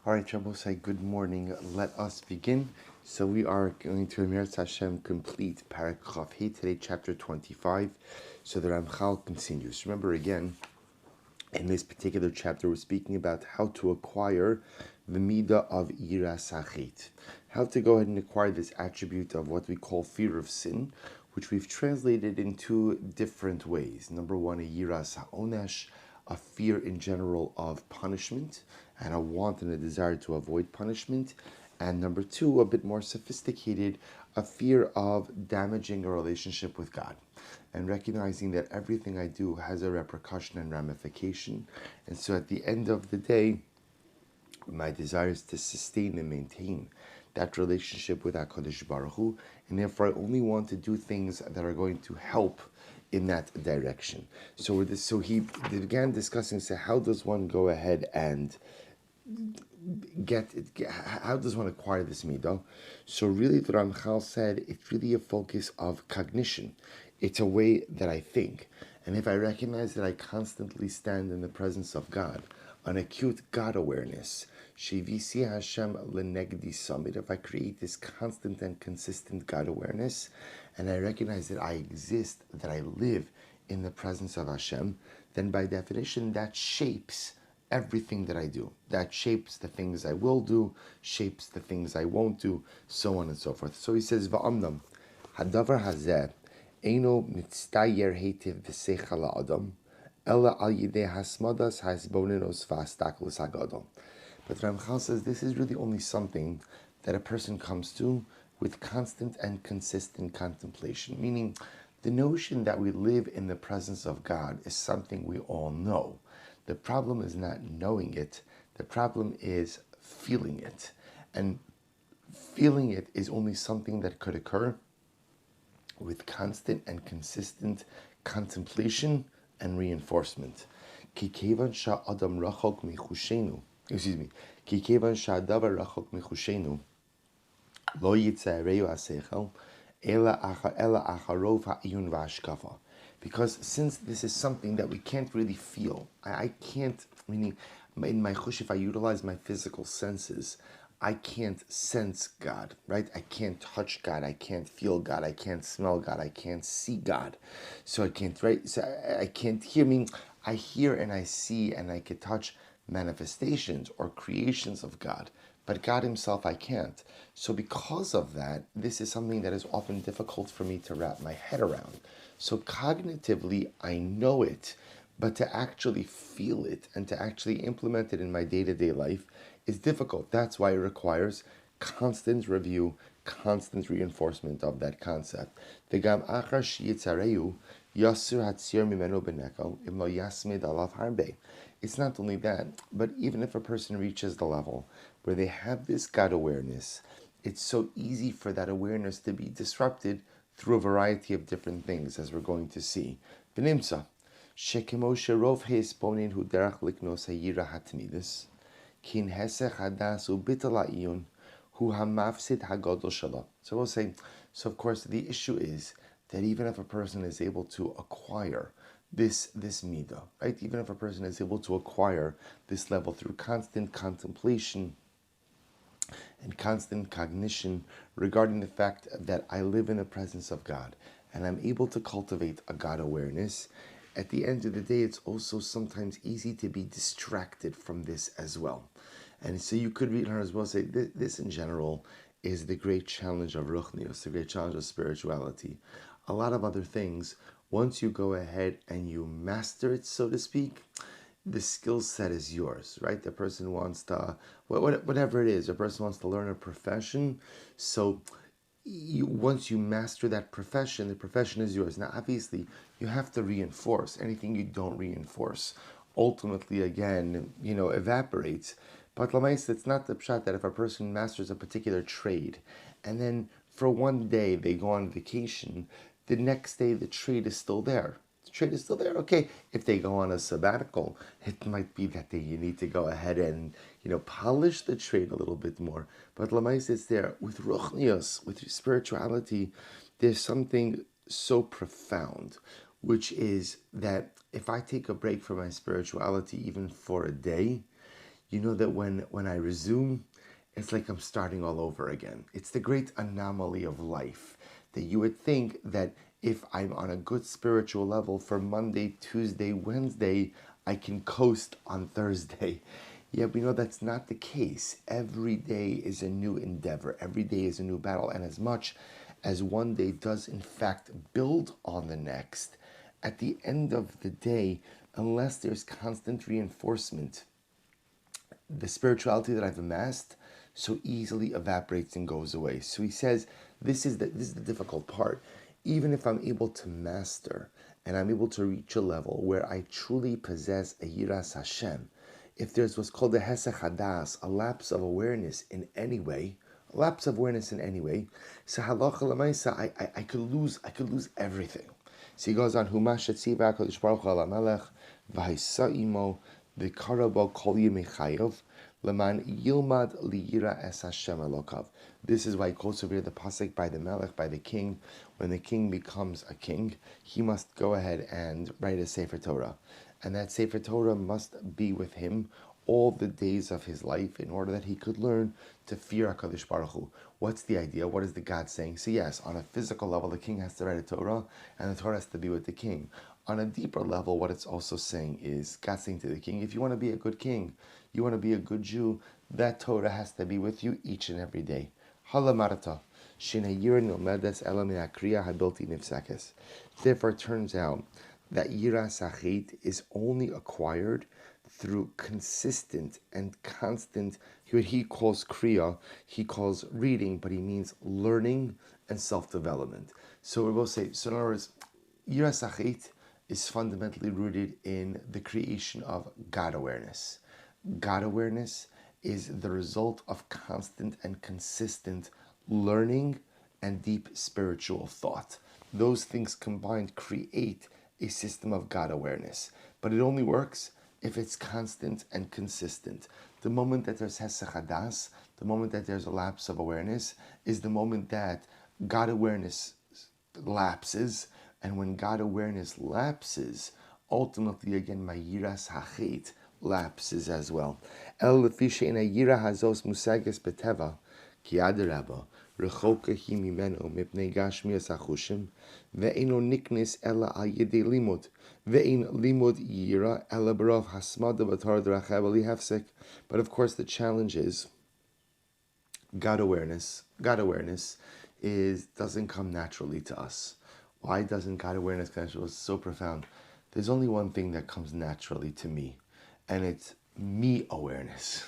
All right, Shabbos, good morning. Let us begin. So we are going to Amir Hashem complete Parak Hey today, chapter 25. So the Ramchal continues. Remember again, in this particular chapter, we're speaking about how to acquire the midah of yiras hachet, how to go ahead and acquire this attribute of what we call fear of sin, which we've translated in two different ways. Number one, a yiras ha'onesh, a fear in general of punishment, and a want and a desire to avoid punishment. And number two, a bit more sophisticated, a fear of damaging a relationship with God and recognizing that everything I do has a repercussion and ramification. And so at the end of the day, my desire is to sustain and maintain that relationship with HaKadosh Baruch Hu, and therefore I only want to do things that are going to help in that direction. So he began discussing, so how does one go ahead and how does one acquire this midah? So really the Ramchal said it's really a focus of cognition. It's a way that I think. And if I recognize that I constantly stand in the presence of God, an acute God awareness, Shivisi Hashem lenegdi summit, if I create this constant and consistent God awareness, and I recognize that I exist, that I live in the presence of Hashem, then by definition that shapes everything that I do. That shapes the things I will do, shapes the things I won't do, so on and so forth. So he says, Va'amnam, hadavar hazeh, eino mitztayer hetiv v'seichal ha'adam, ela al yidei hasmadas hasbonenos v'astaklus hagadol. But Ramchal says this is really only something that a person comes to with constant and consistent contemplation, meaning the notion that we live in the presence of God is something we all know. The problem is not knowing it. The problem is feeling it. And feeling it is only something that could occur with constant and consistent contemplation and reinforcement. Kikevan sha'adam rachok michushenu. Excuse me. Kikevan sha'adavar rachok michushenu. Lo yitzareu asechel. Ela acharov ha'iyun v'ashkafa. Because since this is something that we can't really feel, I can't, meaning in my chush, if I utilize my physical senses, I can't sense God, right? I can't touch God, I can't feel God, I can't smell God, I can't see God. So I can't, right? So I can't hear, I hear and I see and I can touch manifestations or creations of God, but God himself I can't. So because of that, this is something that is often difficult for me to wrap my head around. So cognitively, I know it, but to actually feel it and to actually implement it in my day-to-day life is difficult. That's why it requires constant review, constant reinforcement of that concept. It's not only that, but even if a person reaches the level where they have this God awareness, it's so easy for that awareness to be disrupted through a variety of different things, as we're going to see. V'nimtza, shekemo sherov he'esponin hu derach liknos hayira hatmidus, kin hesech hadas ubital ha'iyun hu hamafsid hagadol shala. So we'll say, so of course the issue is that even if a person is able to acquire this midah, right? Even if a person is able to acquire this level through constant contemplation and constant cognition regarding the fact that I live in the presence of God and I'm able to cultivate a God awareness, at the end of the day, it's also sometimes easy to be distracted from this as well. And so you could read her as well, say this in general is the great challenge of ruchnius, the great challenge of spirituality. A lot of other things, once you go ahead and you master it, so to speak, the skill set is yours, right? The person wants to, whatever it is, a person wants to learn a profession. So once you master that profession, the profession is yours. Now, obviously, you have to reinforce. Anything you don't reinforce, ultimately, again, evaporates. But Lamais, it's not the pshat that if a person masters a particular trade, and then for one day they go on vacation, the next day the trade is still there. The trade is still there. Okay, if they go on a sabbatical, it might be that you need to go ahead and polish the trade a little bit more. But Lamais, it's there with ruchnius, with spirituality. There's something so profound, which is that if I take a break from my spirituality even for a day, you know that when I resume, it's like I'm starting all over again. It's the great anomaly of life that you would think that if I'm on a good spiritual level for Monday, Tuesday, Wednesday, I can coast on Thursday. Yeah, we know that's not the case. Every day is a new endeavor. Every day is a new battle. And as much as one day does in fact build on the next, at the end of the day, unless there's constant reinforcement, the spirituality that I've amassed so easily evaporates and goes away. So he says, this is the difficult part. Even if I'm able to master and I'm able to reach a level where I truly possess a yiras Hashem, if there's what's called a hesech hadas, a lapse of awareness in any way, so halacha l'maisa, I could lose everything. So he goes on, Humash Etziva HaKadosh Baruch Hu ala Melech, v'haisa imo, v'karabo kol yimei chayav, leman yilmad liyira es Hashem elokav. This is why he quotes over here the pasuk by the Melech, by the king. When the king becomes a king, he must go ahead and write a Sefer Torah. And that Sefer Torah must be with him all the days of his life in order that he could learn to fear HaKadosh Baruch Hu. What's the idea? What is the God saying? So yes, on a physical level, the king has to write a Torah, and the Torah has to be with the king. On a deeper level, what it's also saying is, God saying to the king, if you want to be a good king, you want to be a good Jew, that Torah has to be with you each and every day. Halamarata. Therefore, it turns out that yiras hachit is only acquired through consistent and constant, what he calls kriya, he calls reading, but he means learning and self-development. So we will say, so in other words, yiras hachit is fundamentally rooted in the creation of God awareness. God awareness is the result of constant and consistent learning and deep spiritual thought. Those things combined create a system of God awareness. But it only works if it's constant and consistent. The moment that there's hesech hadas, the moment that there's a lapse of awareness, is the moment that God awareness lapses. And when God awareness lapses, ultimately again, my yiras hachit lapses as well. El lefi she'ena yira hazos musages beteva, ki adarabba, rechoka hi mimeno mipnei gashmias hachushim, ve'eno niknis ela al yedei limud, ve'en limud yira ela b'rov hasmada b'tar d'rachav ali hefsek. But of course the challenge is God awareness. God awareness doesn't come naturally to us. Why doesn't God awareness come naturally? It's so profound. There's only one thing that comes naturally to me, and it's me awareness.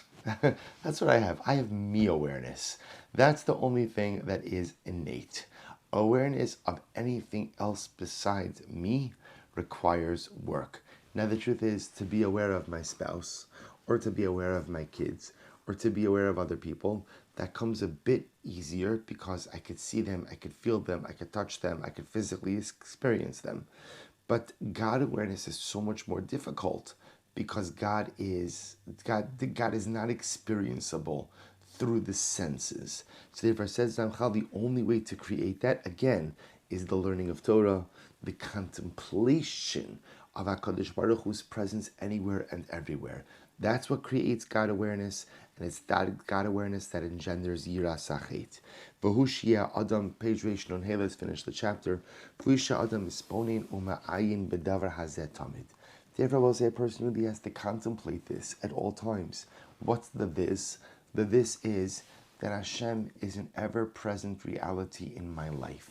That's what I have. I have me awareness. That's the only thing that is innate. Awareness of anything else besides me requires work. Now the truth is, to be aware of my spouse, or to be aware of my kids, or to be aware of other people, that comes a bit easier because I could see them, I could feel them, I could touch them, I could physically experience them. But God awareness is so much more difficult because God is not experienceable through the senses. So therefore says Ramchal, the only way to create that again is the learning of Torah, the contemplation of HaKadosh Baruch Hu's presence anywhere and everywhere. That's what creates God awareness, and it's that God awareness that engenders yiras hachit. V'hushia Adam, page Reish Nun Hey, let's finish the chapter. V'hushia Adam isponin uma'ayin bedavar hazeh tamid. Therefore, I will say a person really has to contemplate this at all times. What's the this? The this is that Hashem is an ever-present reality in my life,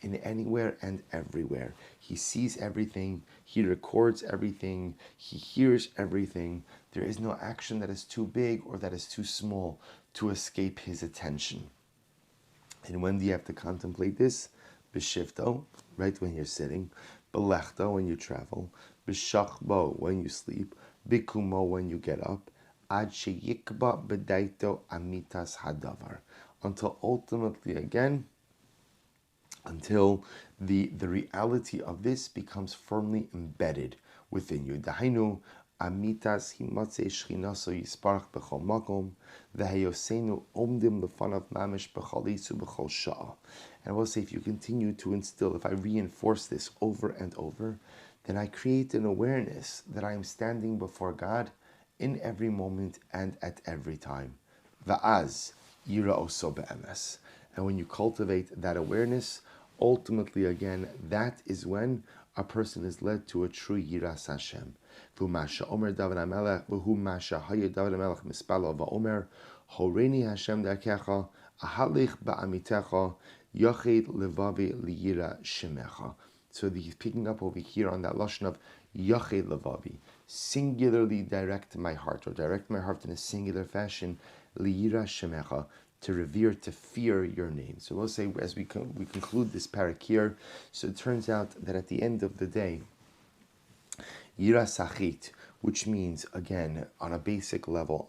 in anywhere and everywhere. He sees everything, He records everything, He hears everything. There is no action that is too big or that is too small to escape His attention. And when do you have to contemplate this? B'shifto, right when you're sitting. B'lechto, when you travel. B'shachbo, when you sleep. B'kumo, when you get up. Ad sheyikba b'daito amitas hadavar. Until ultimately, again, until the reality of this becomes firmly embedded within you. Dahainu amitas himatze shchinaso yisparach b'chol makom v'hayosenu omdim lefanav mamish b'chalisu b'chol sha'a. And I will say, if you continue to instill, if I reinforce this over and over, then I create an awareness that I am standing before God in every moment and at every time. Va'az yira oso be'emes. And when you cultivate that awareness, ultimately, again, that is when a person is led to a true yiras Hashem. V'umasha omer David HaMelech, v'hu masha haya David HaMelech mispalo va'omer, horeini Hashem darkecha, ahalich ba'amitecha, yachid levavi liyira shemecha. So he's picking up over here on that lashon of yachid levavi, singularly direct my heart, or direct my heart in a singular fashion, liyira shemecha, to revere, to fear your name. So we'll say, as we conclude this parak here, so it turns out that at the end of the day, yira sachit, which means, again, on a basic level,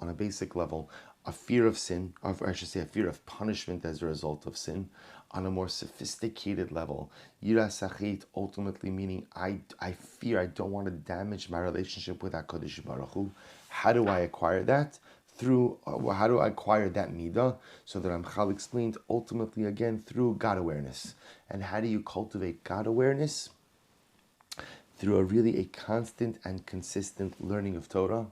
a fear of sin, or I should say a fear of punishment as a result of sin. On a more sophisticated level, yira sachit, ultimately meaning I fear, I don't want to damage my relationship with HaKadosh Baruch Hu. How do I acquire that? How do I acquire that midah? So that Ramchal explained, ultimately again through God awareness. And how do you cultivate God awareness? Through a constant and consistent learning of Torah,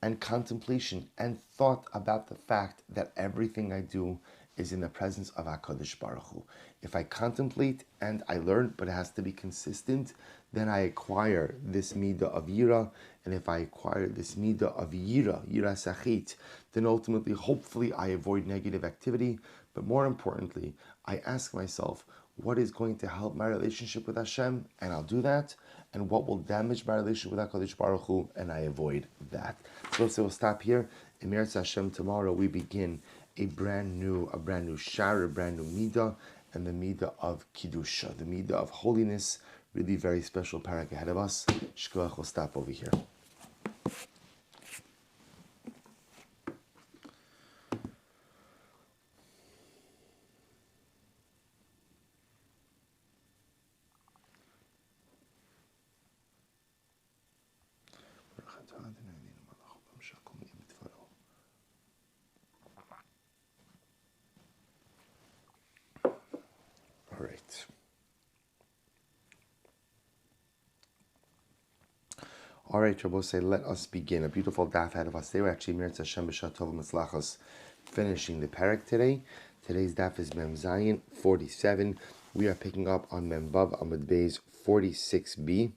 and contemplation and thought about the fact that everything I do is in the presence of HaKadosh Baruch Hu. If I contemplate and I learn, but it has to be consistent, then I acquire this midah of yira. And if I acquire this midah of yira sachit, then ultimately, hopefully, I avoid negative activity. But more importantly, I ask myself, what is going to help my relationship with Hashem? And I'll do that. And what will damage my relationship with HaKadosh Baruch Hu? And I avoid that. So we'll stop here. In Meretz Hashem, tomorrow we begin a brand new shar, a brand new midah, and the midah of Kiddusha, the midah of holiness. Really very special parak ahead of us. Shkoach, will stop over here. All right. All right, Shabbos, say, let us begin. A beautiful daf ahead of us. They were actually Meretz Hashem B'Shat Tov Mitzlachos, finishing the parak today. Today's daf is Mem Zayin 47. We are picking up on Mem Vav Amud Beis 46b.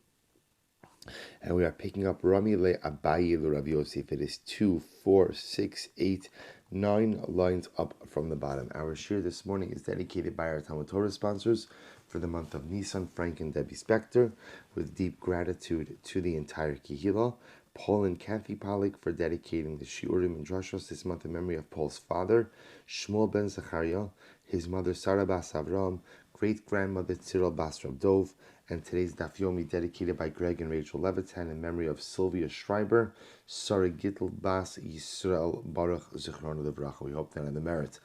And we are picking up Rami Le Abayi Le Rav Yosef. It is 2, 4, 6, 8, 9 lines up from the bottom. Our shir this morning is dedicated by our Talmud Torah sponsors for the month of Nisan, Frank and Debbie Spector, with deep gratitude to the entire Kehillah. Paul and Kathy Pollack for dedicating the Shiurim and Drashos this month in memory of Paul's father, Shmuel ben Zachariah, his mother Sarah Bas Avram, great-grandmother Cyril Bas Rab Dov, and today's Daf Yomi dedicated by Greg and Rachel Levitan in memory of Sylvia Schreiber, Sarah Gittel Bas Yisrael Baruch Zichronu Livracha. We hope that on the merit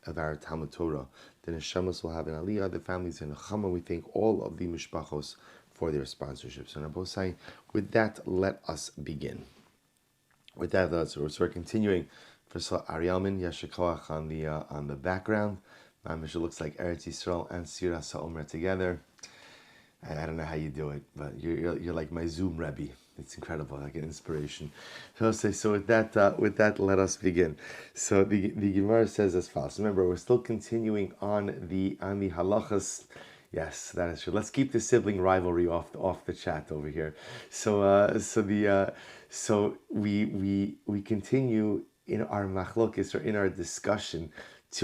of our Talmud Torah, the Neshamas will have an Aliyah, the families in Nechama. We thank all of the Mishpachos for their sponsorships. And Rabosai, with that, let us begin. With that, we're continuing. First of all, Arielman Yashikoach on the background. It looks like Eretz Yisrael and Sira Sa'omer together. I don't know how you do it, but you're like my Zoom Rebbe. It's incredible, like an inspiration. So with that, let us begin. So the Gemara says as follows. Remember, we're still continuing on the halachas. Yes, that is true. Let's keep the sibling rivalry off the chat over here. So we continue in our machlokes, or in our discussion.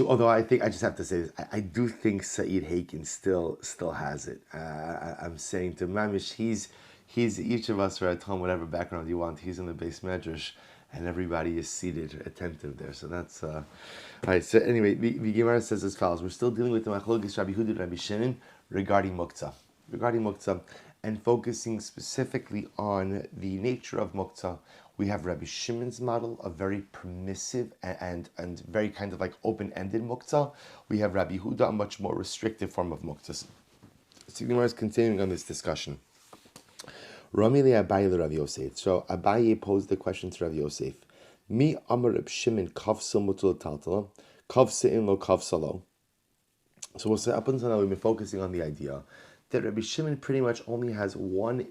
Although I just have to say this, I do think Saeed Haken still has it. I'm saying to Mamish, he's each of us are at home, whatever background you want. He's in the base medrash, and everybody is seated, attentive there. So that's all right. So anyway, the Gemara says as follows: we're still dealing with the machlokes Rabbi Yehuda and Rabbi Shimon regarding muktzah, and focusing specifically on the nature of muktzah. We have Rabbi Shimon's model, a very permissive and very kind of like open-ended muktzah. We have Rabbi Yehuda, a much more restrictive form of muktzah. So Gemara is continuing on this discussion. Rami le Abaye le Rav Yosef. So Abaye posed the question to Rav Yosef. Mi amar Reb Shimon kavsa mutul taltala, kavsa in lo kavsa lo. So we'll say up until now we've been focusing on the idea that Rabbi Shimon pretty much only has one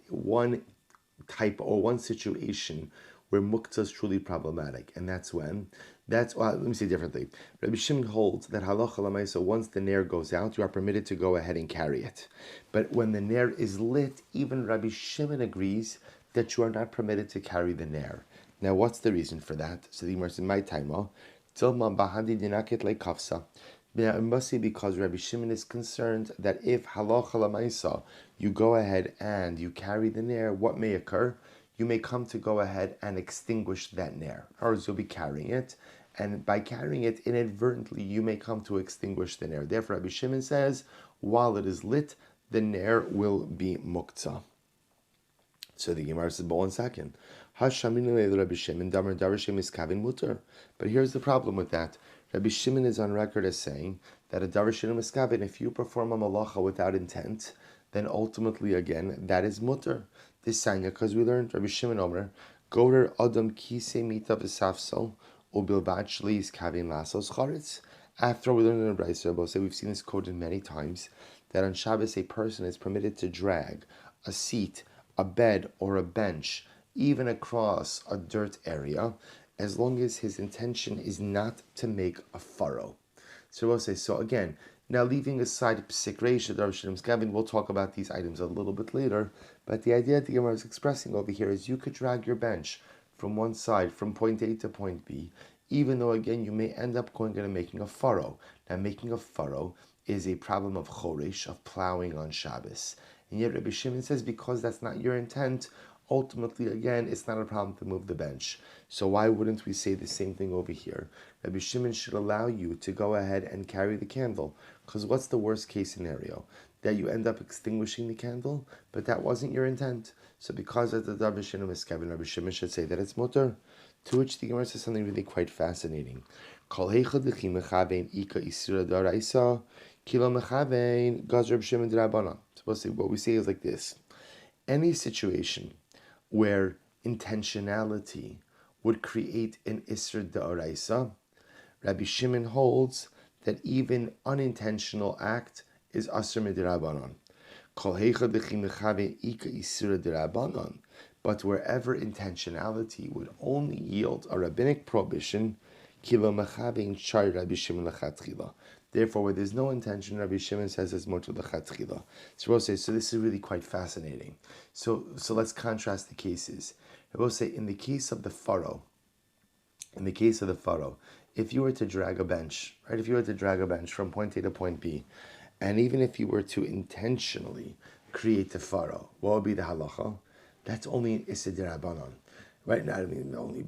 type or one situation where muktzah is truly problematic, and that's when. Let me say it differently. Rabbi Shimon holds that halacha l'maisa, once the nair goes out, you are permitted to go ahead and carry it. But when the nair is lit, even Rabbi Shimon agrees that you are not permitted to carry the nair. Now, what's the reason for that? So the Gemara says, "My taima, tilma bahadi dinaket lekafsa." It must be because Rabbi Shimon is concerned that if halacha l'maisa, you go ahead and you carry the nair, what may occur? You may come to go ahead and extinguish that nair. Or you'll be carrying it, and by carrying it inadvertently, you may come to extinguish the nair. Therefore, Rabbi Shimon says, while it is lit, the nair will be muktzah. So the Gemara says, but 1 second. But here's the problem with that. Rabbi Shimon is on record as saying that a davar she'eino miskaven, if you perform a malacha without intent, then ultimately, again, that is mutter. This sanya, because we learned Rabbi Shimon Omer, Gorer Adam Kise Mita V'Safsal Ubilvad Shli's Kavin Lasos Charetz. After we learned in the Brayso, we've seen this quoted many times, that on Shabbos a person is permitted to drag a seat, a bed, or a bench, even across a dirt area, as long as his intention is not to make a furrow. So we'll say, so again, now leaving aside Psik Reish, Davar she'eino miskaven, we'll talk about these items a little bit later, but the idea that the Gemara is expressing over here is you could drag your bench from one side, from point A to point B, even though, again, you may end up going and making a furrow. Now, making a furrow is a problem of choresh, of plowing on Shabbos. And yet Rabbi Shimon says, because that's not your intent, ultimately, again, it's not a problem to move the bench. So why wouldn't we say the same thing over here? Rabbi Shimon should allow you to go ahead and carry the candle. Because what's the worst case scenario? That you end up extinguishing the candle, but that wasn't your intent. So because of the davar she'eino miskaven, Rabbi Shimon should say that it's mutter. To which the Gemara says something really quite fascinating. Kol heichad dechi mechavein ika isura d'oraisa, kilo mechavein gaz Rabbi Shimon d'Rabbanan. What we say is like this. Any situation where intentionality would create an isra d'oraisa, Rabbi Shimon holds that even unintentional act is asr midrabanan. Kol heichad dechi mechavein ika isura d'Rabbanan. But wherever intentionality would only yield a rabbinic prohibition, kilo mechavein char Rabbi Shimon lechatchila. Therefore, where there's no intention, Rabbi Shimon says it's mutter lechatchila. So we'll say, so this is really quite fascinating. So let's contrast the cases. We'll say, in the case of the furrow, if you were to drag a bench, right? If you were to drag a bench from point A to point B, and even if you were to intentionally create the furrow, what would be the halacha? That's only an Isser D'Rabbanan. Right now,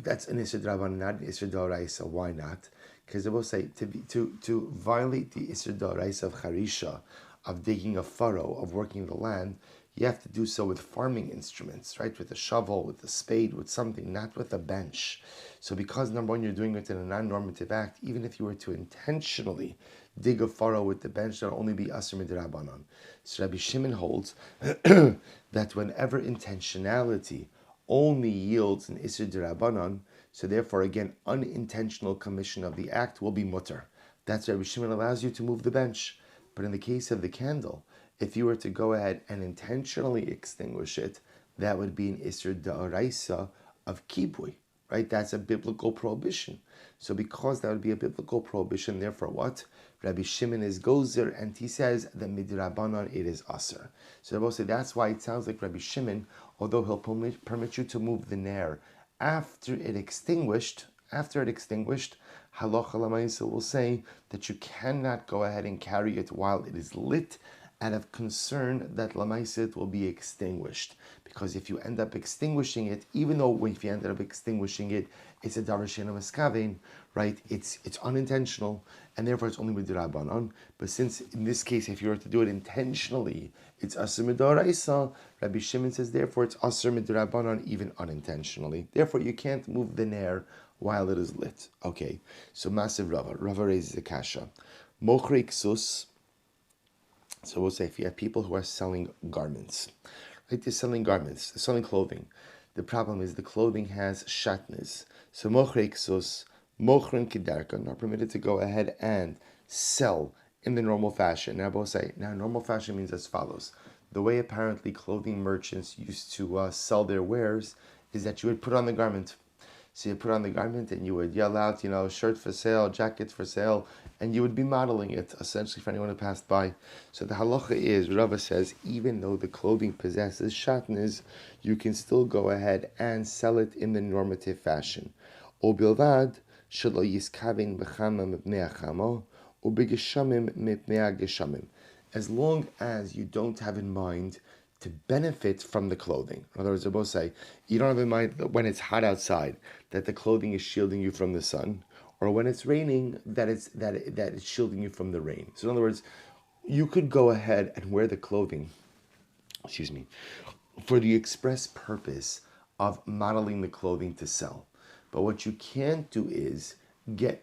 that's an Isser D'Rabbanan, not an Isser D'Oraisa. Why not? Because they will say, to violate the Isser D'Oraisa of Charisha, of digging a furrow, of working the land, you have to do so with farming instruments, right? With a shovel, with a spade, with something, not with a bench. So because, number one, you're doing it in a non-normative act, even if you were to intentionally dig a furrow with the bench, that'll only be Asr Midrabanan. So Rabbi Shimon holds that whenever intentionality only yields an Isr D'Rabbanan, so therefore, again, unintentional commission of the act will be mutter. That's why Rabbi Shimon allows you to move the bench. But in the case of the candle, if you were to go ahead and intentionally extinguish it, that would be an Isr D'Oraisa of Kibui, right? That's a biblical prohibition. So because that would be a biblical prohibition, therefore what? Rabbi Shimon is gozer, and he says that midrabanan it is aser. So I will say that's why it sounds like Rabbi Shimon, although he'll permit you to move the nair after it extinguished, halacha l'maisa will say that you cannot go ahead and carry it while it is lit, out of concern that l'maisa it will be extinguished. Because if you end up extinguishing it, even though if you ended up extinguishing it, it's a davar she'eino miskaven, right? It's unintentional, and therefore it's only midrabanan. But since in this case, if you were to do it intentionally, it's asr midoraisa. Rabbi Shimon says, therefore it's asr midrabanan even unintentionally. Therefore, you can't move the nair while it is lit. Okay, so massive Rava raises a kasha. Mochrei ksus. So we'll say if you have people who are selling garments, right? They're selling garments, they're selling clothing. The problem is the clothing has shatnez. So mochrei ksus, mochrin kidarka, not permitted to go ahead and sell in the normal fashion. Now both say, now normal fashion means as follows. The way apparently clothing merchants used to sell their wares is that you would put on the garment, So you put on the garment and you would yell out, shirt for sale, jacket for sale, and you would be modeling it essentially for anyone who passed by. So the halacha is, Rava says, even though the clothing possesses shatnez, you can still go ahead and sell it in the normative fashion. Obilvad shelo yiskavin b'chama mipnei achama, u'b'geshamim mipnei geshamim. As long as you don't have in mind to benefit from the clothing. In other words, they both say, you don't have in mind that when it's hot outside, that the clothing is shielding you from the sun, or when it's raining, that it's shielding you from the rain. So in other words, you could go ahead and wear the clothing, for the express purpose of modeling the clothing to sell. But what you can't do is get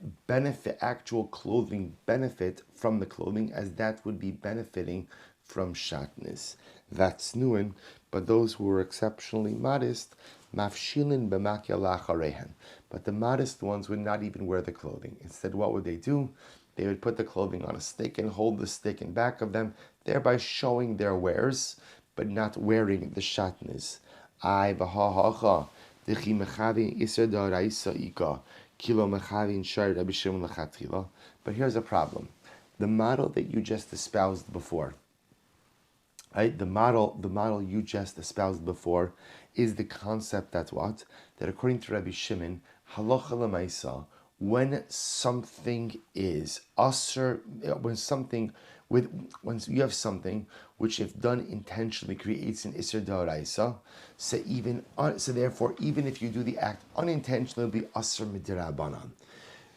actual clothing benefit from the clothing, as that would be benefiting from shatnez. That's nuin, but those who were exceptionally modest, mafshilin b'makya lacharehen. But the modest ones would not even wear the clothing. Instead, what would they do? They would put the clothing on a stick and hold the stick in back of them, thereby showing their wares, but not wearing the shatnez. Ay v'ha-ha-ha, dechi mechavin iser da'araisa ika, kilo mechavin shar Rabbi Shimon lechatchila. But here's a problem. The model that you just espoused before, right? The model you just espoused before is the concept that according to Rabbi Shimon, halacha l'maisa, when something is asur, when you have something which, if done intentionally, creates an iser da'araisa, so therefore, even if you do the act unintentionally, it'll be asur midirabanan.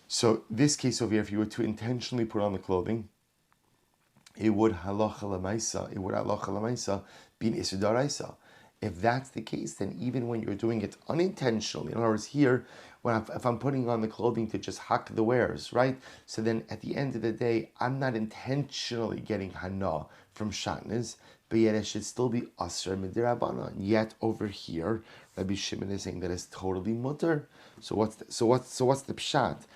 So this case over here, if you were to intentionally put on the clothing, it would halacha l'maisa be an iser da'araisa. If that's the case, then even when you're doing it unintentionally, in other words, here, if I'm putting on the clothing to just hack the wares, right? So then at the end of the day, I'm not intentionally getting hana from shatnez, but yet it should still be asr midirabanan. Yet over here, Rabbi Shimon is saying that it's totally mutter. So what's the pshat?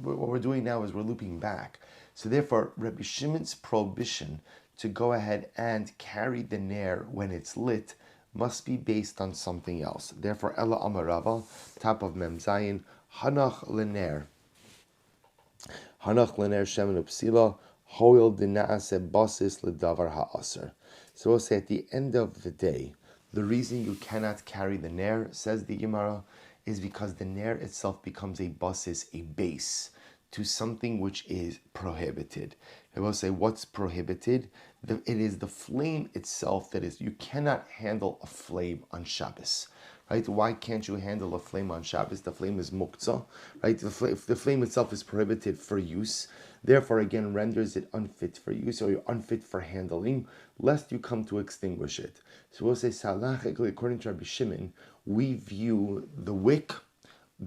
What we're doing now is we're looping back. So therefore, Rabbi Shimon's prohibition to go ahead and carry the ner when it's lit must be based on something else. Therefore, Ella Amarava, top of Mem Zayin, Hanach Lener Shemen Upsila, Hoil Dinaase Basis Ledavar Ha'aser. So we'll say at the end of the day, the reason you cannot carry the ner, says the Gemara, is because the ner itself becomes a basis, a base, to something which is prohibited. I will say, what's prohibited? It is the flame itself that is. You cannot handle a flame on Shabbos, right? Why can't you handle a flame on Shabbos? The flame is muktzah, right? The flame itself is prohibited for use. Therefore, again, renders it unfit for use, or you're unfit for handling, lest you come to extinguish it. So we'll say, salachically, according to Rabbi Shimon, we view the wick,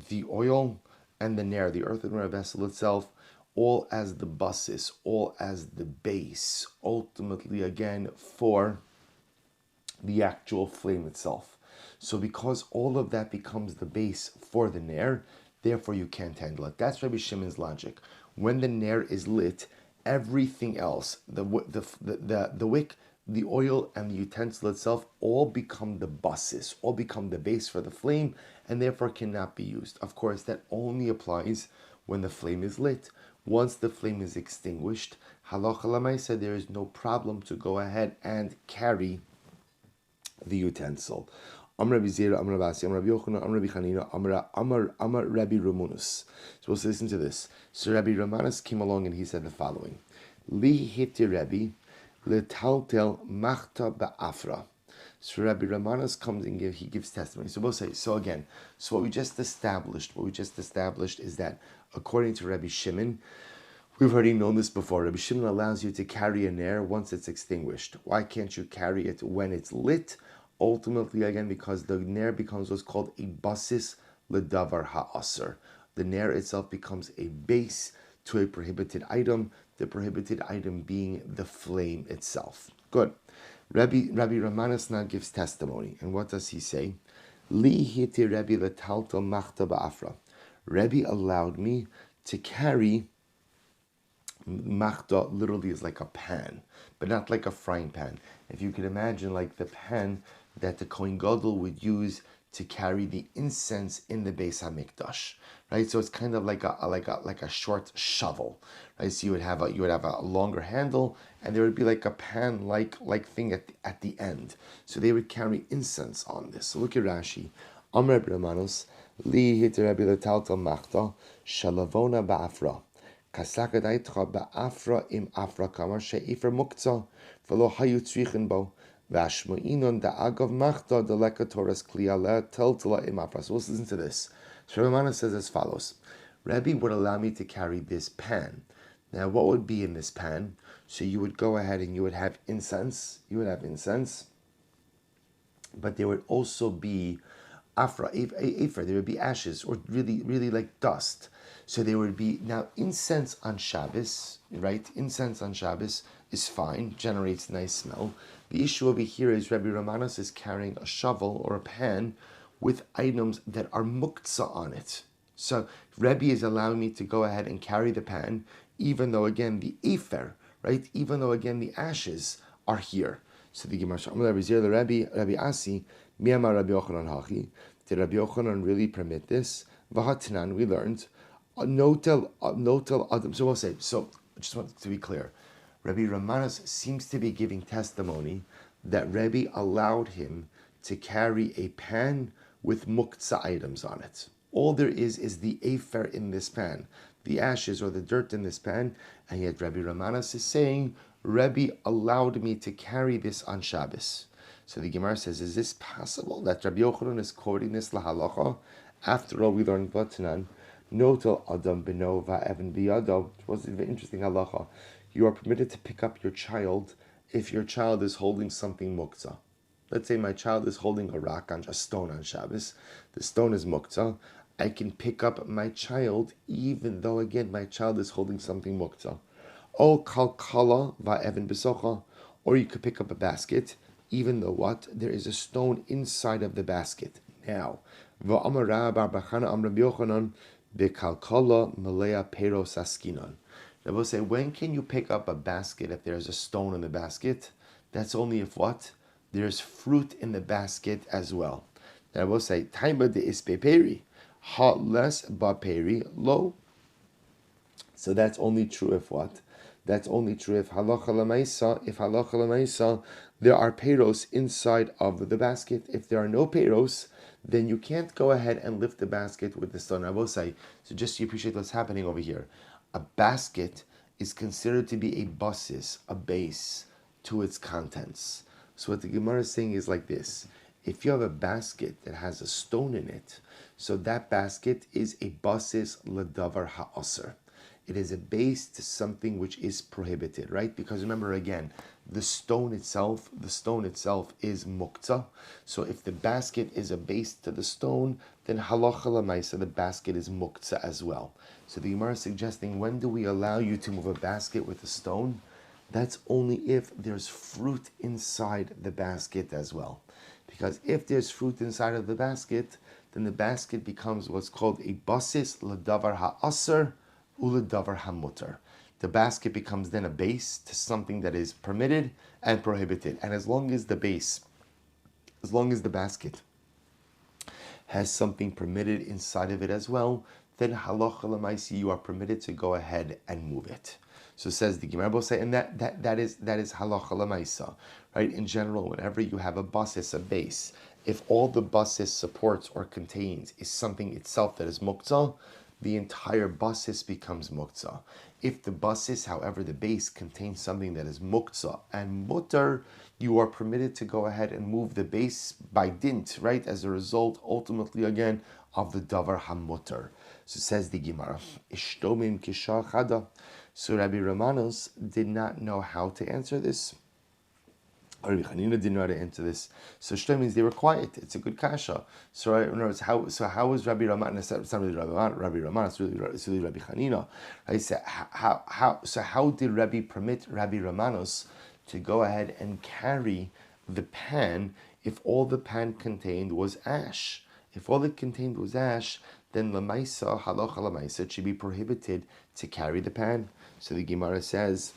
the oil, and the ner, the earthenware vessel itself, all as the basis, all as the base, ultimately again for the actual flame itself. So because all of that becomes the base for the ner, therefore you can't handle it. That's Rabbi Shimon's logic. When the ner is lit, everything else, the wick, the oil, and the utensil itself all become the basis, all become the base for the flame, and therefore cannot be used. Of course, that only applies when the flame is lit. Once the flame is extinguished, halacha l'maisa, there is no problem to go ahead and carry the utensil. Amar Rabbi Zera, Amar Rabbi Asi, Amar Rabbi Yochanan, Amar Rabbi Chanina, Amar Rabbi Ramunus. So let's listen to this. So Rabbi Ramanus came along and he said the following: Li hiti Rabbi letaltel machta ba'afra. So Rabbi Ramanus comes and he gives testimony. So we'll say, so what we just established is that according to Rabbi Shimon, we've already known this before. Rabbi Shimon allows you to carry a ner once it's extinguished. Why can't you carry it when it's lit? Ultimately, again, because the ner becomes what's called a basis ledavar ha'aser. The ner itself becomes a base to a prohibited item, the prohibited item being the flame itself. Good. Rabbi Ramanus now gives testimony. And what does he say? Li hiti Rabbi letalto machta ba'afra. Rabbi allowed me to carry, machta literally is like a pan, but not like a frying pan. If you could imagine like the pan that the Kohen Gadol would use to carry the incense in the Beis Hamikdash, right? So it's kind of like a short shovel, right? So you would have a longer handle, and there would be like a pan like thing at the end. So they would carry incense on this. So look at Rashi. Amr Rabbi Romanus li hit Rabbi Letaltal machta shalavona ba'afra. Kasakadaitcha ba'afra im afra kamar she'ifer muktzah v'lo hayu tzrichin bo. Vashmo'inon da'agav machta deleka Torah's kliyala teltala im afra. So let's listen to this. So Ramana says as follows. Rabbi would allow me to carry this pan. Now what would be in this pan? So you would go ahead and you would have incense. But there would also be afra, there would be ashes, or really like dust. So there would be, now incense on Shabbos, right? Incense on Shabbos is fine, generates nice smell. The issue over here is Rabbi Romanus is carrying a shovel or a pan with items that are muktzah on it. So Rabbi is allowing me to go ahead and carry the pan, even though again the afer, right? Even though again the ashes are here. So the Gemara, Rabbi Asi, Miyama Rabbi Yochanan Hachi. Did Rabbi Yochanan really permit this? V'hatnan, we learned. Notel Adam. So we'll say. So I just want to be clear. Rabbi Romanus seems to be giving testimony that Rabbi allowed him to carry a pan with muktzah items on it. All there is the afer in this pan, the ashes or the dirt in this pan, and yet Rabbi Romanus is saying, Rabbi allowed me to carry this on Shabbos. So the Gemara says, is this possible that Rabbi Yochanan is quoting this lahalacha? After all, we learned Vatnan, Notel Adam Beno Va'evan Biyado. It was an interesting halacha. You are permitted to pick up your child if your child is holding something muktzah. Let's say my child is holding a stone on Shabbos. The stone is muktzah. I can pick up my child even though, again, my child is holding something muktzah. O kalkala va'evan besocha. Or you could pick up a basket, even though what? There is a stone inside of the basket. Now, va'amara bar bachana am Rabbi Yochanan bekalkala malea peros askinon. They will say, when can you pick up a basket if there's a stone in the basket? That's only if what? There's fruit in the basket as well. They will say, taima de ispeperi, ha less ba peri lo. So that's only true if what? That's only true if halacha l'maisa, there are peros inside of the basket. If there are no peros, then you can't go ahead and lift the basket with the stone. I will say, so just to appreciate what's happening over here. A basket is considered to be a basis, a base to its contents. So what the Gemara is saying is like this. If you have a basket that has a stone in it, so that basket is a basis l'davar ha'aser. It is a base to something which is prohibited, right? Because remember again, the stone itself is muktzah. So if the basket is a base to the stone, then halacha l'maisa, the basket is muktzah as well. So the Gemara is suggesting, when do we allow you to move a basket with a stone? That's only if there's fruit inside the basket as well. Because if there's fruit inside of the basket, then the basket becomes what's called a basis l'davar ha'aser u'ledavar hamutar. The basket becomes then a base to something that is permitted and prohibited. And as long as the basket has something permitted inside of it as well, then halacha l'maisi, you are permitted to go ahead and move it. So says the Gemara, say, and that is halacha l'maisa, right? In general, whenever you have a basis, a base, if all the basis supports or contains is something itself that is muktzah, the entire basis becomes muktzah. If the basis, however, the base contains something that is muktzah and mutar, you are permitted to go ahead and move the base by dint, right? As a result, ultimately, again, of the davar hamutar. So says the Gemara, Ishtomim kisha chada. So Rabbi Romanus did not know how to answer this. Rabbi Chanina didn't know how to answer this. So Shlomo means they were quiet. It's a good kasha. So in other words, how was Rabbi Raman? It's not really Rabbi Raman. It's really Rabbi Chanina. I said how did Rabbi permit Rabbi Romanus to go ahead and carry the pan if all the pan contained was ash? If all it contained was ash, then lamaisa halacha lamaisa, it should be prohibited to carry the pan. So the Gemara says,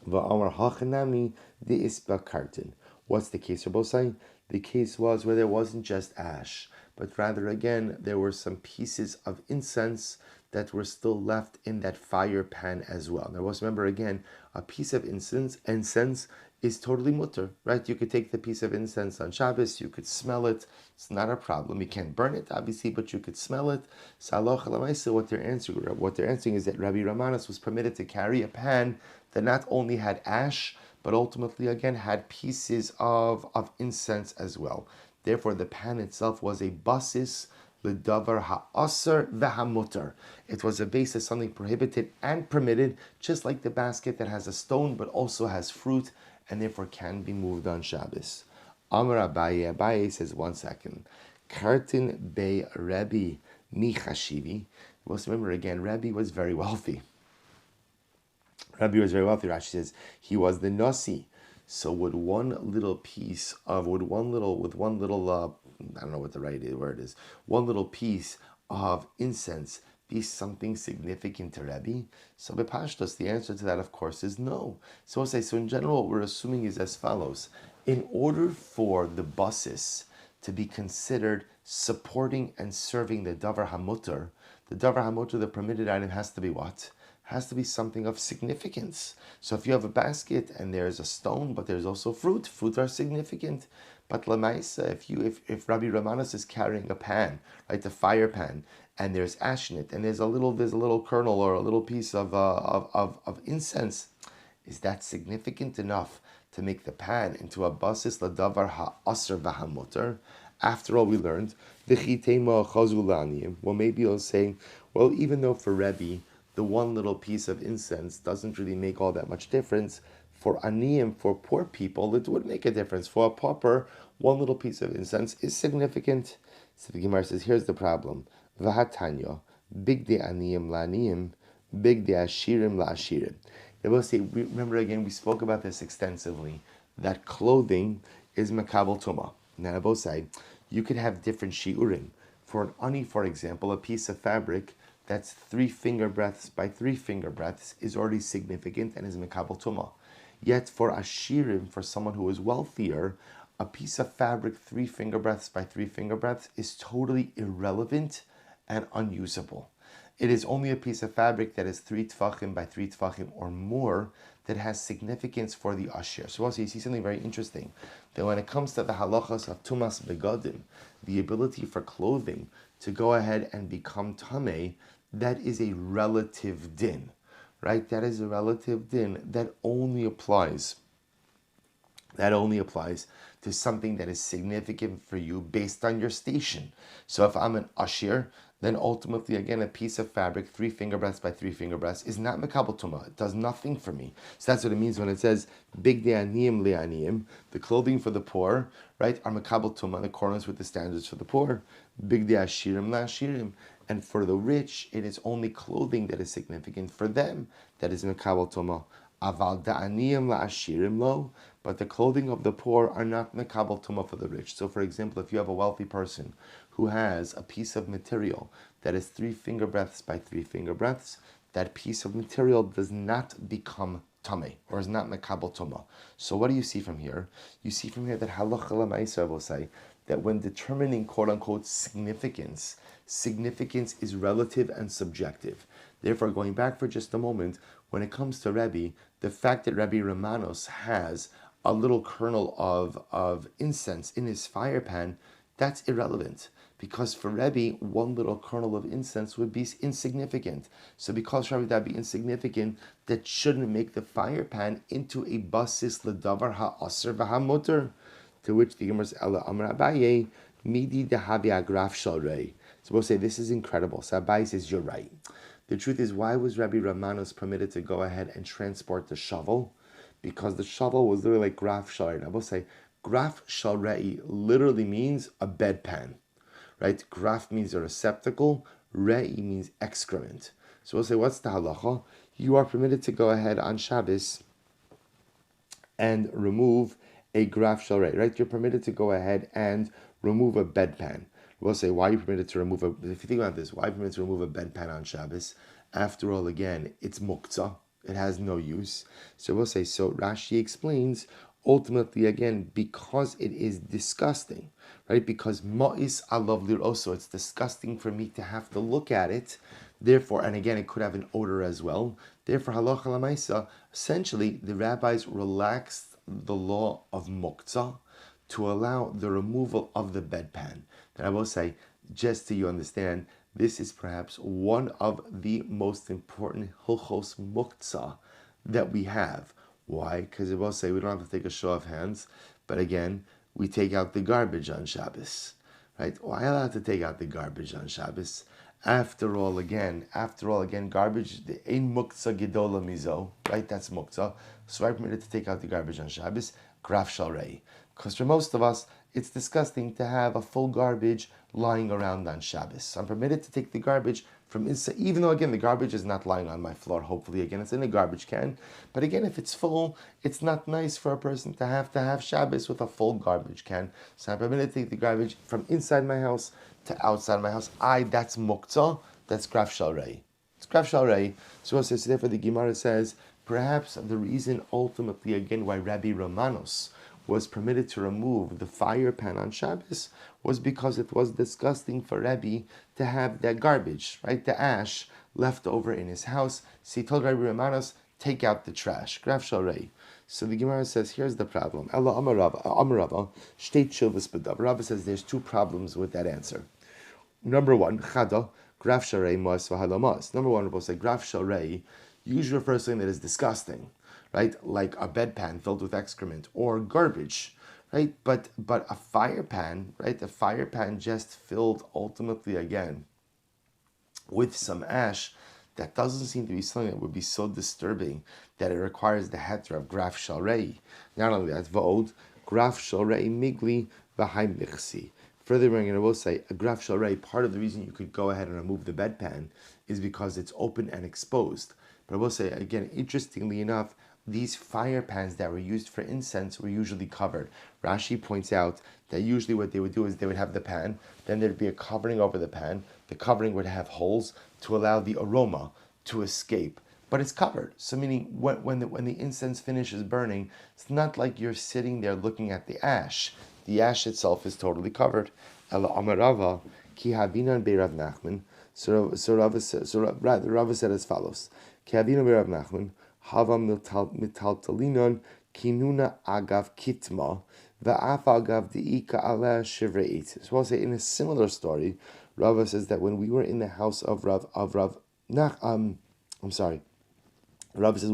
Va'amar hachanami de isba kartin. What's the case for both sides? the case was where there wasn't just ash, but rather again, there were some pieces of incense that were still left in that fire pan as well. Now, remember again, a piece of incense is totally mutter, right? You could take the piece of incense on Shabbos, you could smell it. It's not a problem. You can't burn it, obviously, but you could smell it. So what they're answering is that Rabbi Ramanas was permitted to carry a pan that not only had ash, but ultimately again had pieces of incense as well. Therefore, the pan itself was a basis l'davar ha'aser v'hamutar. It was a base of something prohibited and permitted, just like the basket that has a stone but also has fruit and therefore can be moved on Shabbos. Amar Abaye says, 1 second. Kartin Bey Rebbe Michashivi. Let's remember again, Rebbe was very wealthy. Rashi says he was the nasi. So with one little, I don't know what the right word is, one little piece of incense be something significant to Rebbe? So b'pashtos, the answer to that, of course, is no. So in general, what we're assuming is as follows. In order for the basis to be considered supporting and serving the davar hamutar, the permitted item has to be what? Has to be something of significance. So if you have a basket and there's a stone, but there's also fruit are significant. But lamaisa, if Rabbi Ramanas is carrying a pan, like the fire pan, and there's ash in it, and there's a little kernel or a little piece of incense, is that significant enough to make the pan into a basis ladavar ha'aser v'hamutar? After all, we learned well, maybe you'll say, well, even though for Rebbe the one little piece of incense doesn't really make all that much difference, for aniyim, for poor people, it would make a difference. For a pauper, one little piece of incense is significant. So the Gemara says, here's the problem. V'hatanya, big de aniyim la'aniyim, big de ashirim la'ashirim. They will say, remember again, we spoke about this extensively, that clothing is makabel tuma. Now, I will say, you could have different shiurim. For an ani, for example, a piece of fabric that's 3 finger breadths by 3 finger breadths is already significant and is makabel tuma. Yet for ashirim, for someone who is wealthier, a piece of fabric 3 finger breadths by 3 finger breadths is totally irrelevant and unusable. It is only a piece of fabric that is 3 tfachim by 3 tfachim or more that has significance for the ashir. So also you see something very interesting, that when it comes to the halachas of tumas begadim, the ability for clothing to go ahead and become tameh, that is a relative din, right? That is a relative din that only applies to something that is significant for you based on your station. So if I'm an ashir, then ultimately, again, a piece of fabric, 3 finger breadths by 3 finger breadths, is not makabel tuma. It does nothing for me. So that's what it means when it says, big de aniyim le'aniyim, the clothing for the poor, right, are makabel tuma, in accordance with the standards for the poor. Big de ashirim la'ashirim. And for the rich, it is only clothing that is significant for them that is makabel tuma. Aval da'aniyim la'ashirim lo, but the clothing of the poor are not makabel tuma for the rich. So for example, if you have a wealthy person who has a piece of material that is 3 finger breadths by 3 finger breadths, that piece of material does not become tameh, or is not makabel tuma. So what do you see from here? You see from here that halacha l'maisa will say that when determining quote-unquote significance is relative and subjective. Therefore, going back for just a moment, when it comes to Rebbe, the fact that Rebbe Ramanos has a little kernel of incense in his fire pan, that's irrelevant. Because for Rebbe, one little kernel of incense would be insignificant. So because Rebbe that be insignificant, that shouldn't make the fire pan into a basis l'davar ha'aser v'hamutar. To which the Gemara says, Ela Amar Abaye, Midi dehavi agraf shalrei. So we'll say, this is incredible. So Abaye says, you're right. The truth is, why was Rabbi Ramanos permitted to go ahead and transport the shovel? Because the shovel was literally like graf shalrei. I will say, graf shalrei literally means a bedpan, right? Graf means a receptacle, rei means excrement. So we'll say, what's the halacha? You are permitted to go ahead on Shabbos and remove a graf shalrei, right? You're permitted to go ahead and remove a bedpan. We'll say, why are you permitted to remove if you think about this, why are you permitted to remove a bedpan on Shabbos? After all, again, it's muktzah. It has no use. So we'll say, so Rashi explains, ultimately, again, because it is disgusting, right? Because ma'is alav liroso, it's disgusting for me to have to look at it. Therefore, and again, it could have an odor as well. Therefore, halacha lamaisa, essentially, the rabbis relaxed the law of muktzah to allow the removal of the bedpan. And I will say, just so you understand, this is perhaps one of the most important hilchos muktzah that we have. Why? Because I will say we don't have to take a show of hands, but again, we take out the garbage on Shabbos, right? Why am I allowed to take out the garbage on Shabbos? After all, again, garbage, the ein muktzah gedola mizo, right? That's muktzah. So I'm permitted to take out the garbage on Shabbos, graf shalrei. Because for most of us, it's disgusting to have a full garbage lying around on Shabbos. So I'm permitted to take the garbage from inside, even though, again, the garbage is not lying on my floor. Hopefully, again, it's in a garbage can. But again, if it's full, it's not nice for a person to have Shabbos with a full garbage can. So I'm permitted to take the garbage from inside my house to outside my house. That's muktzah, that's graf shalrei. It's graf shalrei. So therefore the Gemara says, perhaps the reason ultimately, again, why Rabbi Romanos was permitted to remove the fire pan on Shabbos was because it was disgusting for Rebbe to have that garbage, right, the ash, left over in his house. So he told Rabbi Romanos, take out the trash. Graf shalrei. So the Gemara says, here's the problem. Ella Amarava, shtei tshuvas b'dav. Rava says there's two problems with that answer. Number one, chada, graf shalrei mas v'halamas. Number one, we'll say graf shalrei usually refers to something that is disgusting, right? Like a bedpan filled with excrement or garbage, right? But a fire pan, right? A fire pan just filled ultimately again with some ash, that doesn't seem to be something that would be so disturbing that it requires the heter of graf shalrei. Not only that, v'od graf shalrei migli v'hai michsi. Furthermore, I will say, a graf shalrei, part of the reason you could go ahead and remove the bedpan is because it's open and exposed. But I will say, again, interestingly enough, these fire pans that were used for incense were usually covered. Rashi points out that usually what they would do is they would have the pan, then there'd be a covering over the pan. The covering would have holes to allow the aroma to escape. But it's covered. So meaning when the incense finishes burning, it's not like you're sitting there looking at the ash. The ash itself is totally covered. Ela amarava ki havinan be Rav Nachman. So Rava said as follows: Ki havinan be Rav Nachman hava mitaltalinon kinuna agav kitma va'af agav diika ala shivreit. So I'll say in a similar story, Rava says that when we were in the house of Rava says when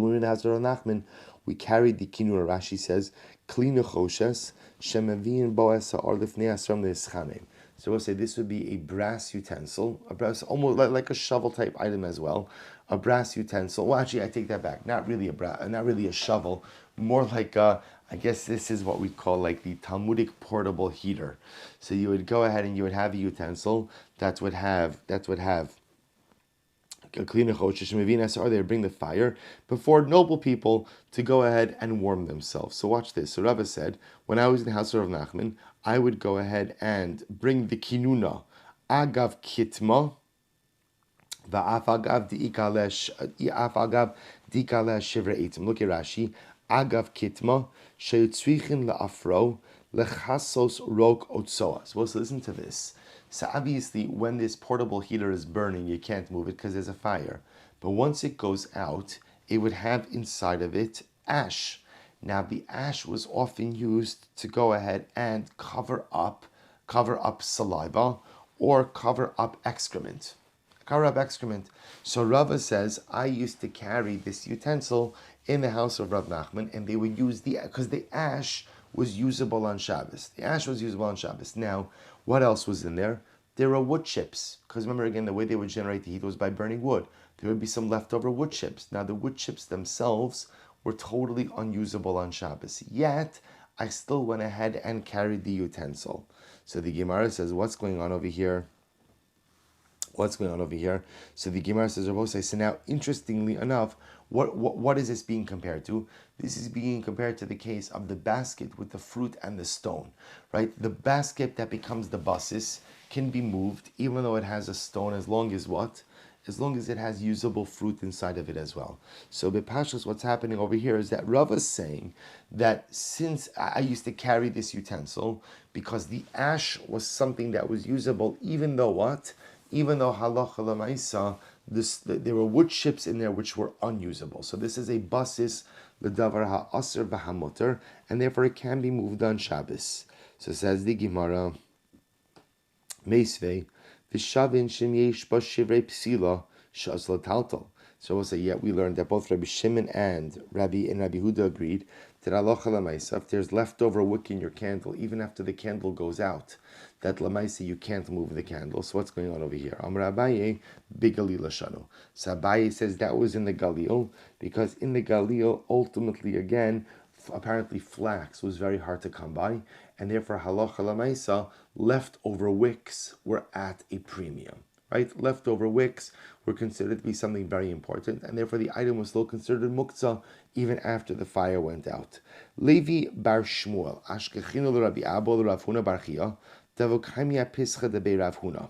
we were in the house of Rav Nachman, we carried the kinura. Rashi says klina choshes shemavin boas ha'or lifnei asram le'ischanim. So we'll say this would be a brass utensil, almost like a shovel type item as well, a brass utensil. Well, actually, I take that back. Not really a shovel, more like I guess this is what we call like the Talmudic portable heater. So you would go ahead and you would have a utensil that would have a cleaner chodesh, or they bring the fire before noble people to go ahead and warm themselves. So watch this. So Rava said, when I was in the house of Rav Nachman, I would go ahead and bring the kinuna, agav kitma, va'af agav di'ikale shivra etim. Look at Rashi, agav kitma, she'utzrichin la'afro, lechasos rok otsoa. So listen to this. So obviously, when this portable heater is burning, you can't move it because there's a fire. But once it goes out, it would have inside of it ash. Now, the ash was often used to go ahead and cover up saliva or cover up excrement. So Rava says, I used to carry this utensil in the house of Rav Nachman, and they would use because the ash was usable on Shabbos. Now, what else was in there? There were wood chips. Because remember, again, the way they would generate the heat was by burning wood. There would be some leftover wood chips. Now, the wood chips themselves were totally unusable on Shabbos. Yet, I still went ahead and carried the utensil. So the Gemara says, what's going on over here? So the Gemara says, so now, interestingly enough, what is this being compared to? This is being compared to the case of the basket with the fruit and the stone, right? The basket that becomes the basis can be moved, even though it has a stone, as long as what? as long as it has usable fruit inside of it as well. So Bepashas, what's happening over here is that Rav is saying that since I used to carry this utensil, because the ash was something that was usable, even though what? Even though halacha l'maisa, there were wood chips in there which were unusable. So this is a basis l'davar ha'aser v'hamuter, and therefore it can be moved on Shabbos. So says the Gemara, Meisvei, v'shavin shem yesh ba shivrei psila shas l'taltal. So we'll say, yeah, we learned that both Rabbi Shimon and Rabbi Huda agreed that halacha l'maisa, if there's leftover wick in your candle, even after the candle goes out, that l'maisa you can't move the candle. So what's going on over here? Amar Abaye bigalil lashanu. So Abaye says that was in the galil, because in the galil, ultimately again, apparently flax was very hard to come by, and therefore halacha l'maisa, leftover wicks were at a premium. Right? Leftover wicks were considered to be something very important, and therefore the item was still considered muktzah even after the fire went out. Levi bar Shmuel, Ashkechinu l'Rabbi Abba l'Rav Huna bar Chia, Davokhaimia Pischa de Rav Huna.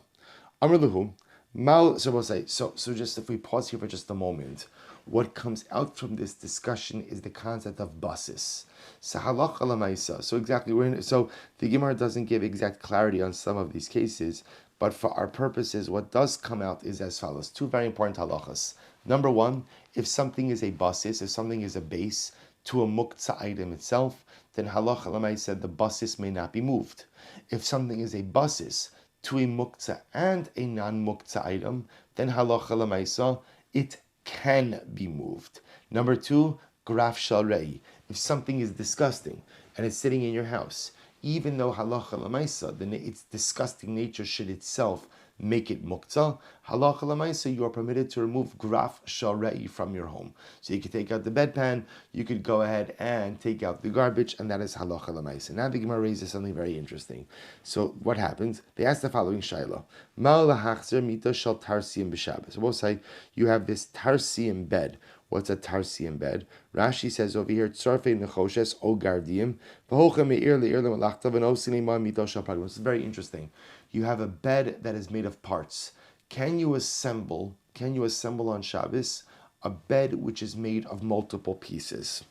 Amr Lahu, Mal. So we'll say. So just if we pause here for just a moment, what comes out from this discussion is the concept of basis. So halacha l'maisa. So exactly, so the Gemara doesn't give exact clarity on some of these cases. But for our purposes, what does come out is as follows. Two very important halachas. Number one, if something is a basis, if something is a base to a muktzah item itself, then halacha l'maisa, the basis may not be moved. If something is a basis to a muktzah and a non-muktzah item, then halacha l'maisa, it can be moved. Number two, graf shal rei. If something is disgusting and it's sitting in your house, even though halacha l'maisa, then its disgusting nature should itself make it muktzah, halacha l'maisa, you are permitted to remove graf shal rei from your home. So you could take out the bedpan, you could go ahead and take out the garbage, and that is halacha l'maisa. Now the Gemara raises something very interesting. So what happens? They ask the following shaila: Ma'al lahachzer mita shal tarsiim b'Shabbos. So we'll say you have this tarsiim bed. What's a tarsiim bed? Rashi says over here, tzarfei nechoshes o gardiim v'hocha me'ir le'ir le'malachta v'nosini ma mito shal pragim. This is very interesting. You have a bed that is made of parts. Can you assemble on Shabbos a bed which is made of multiple pieces?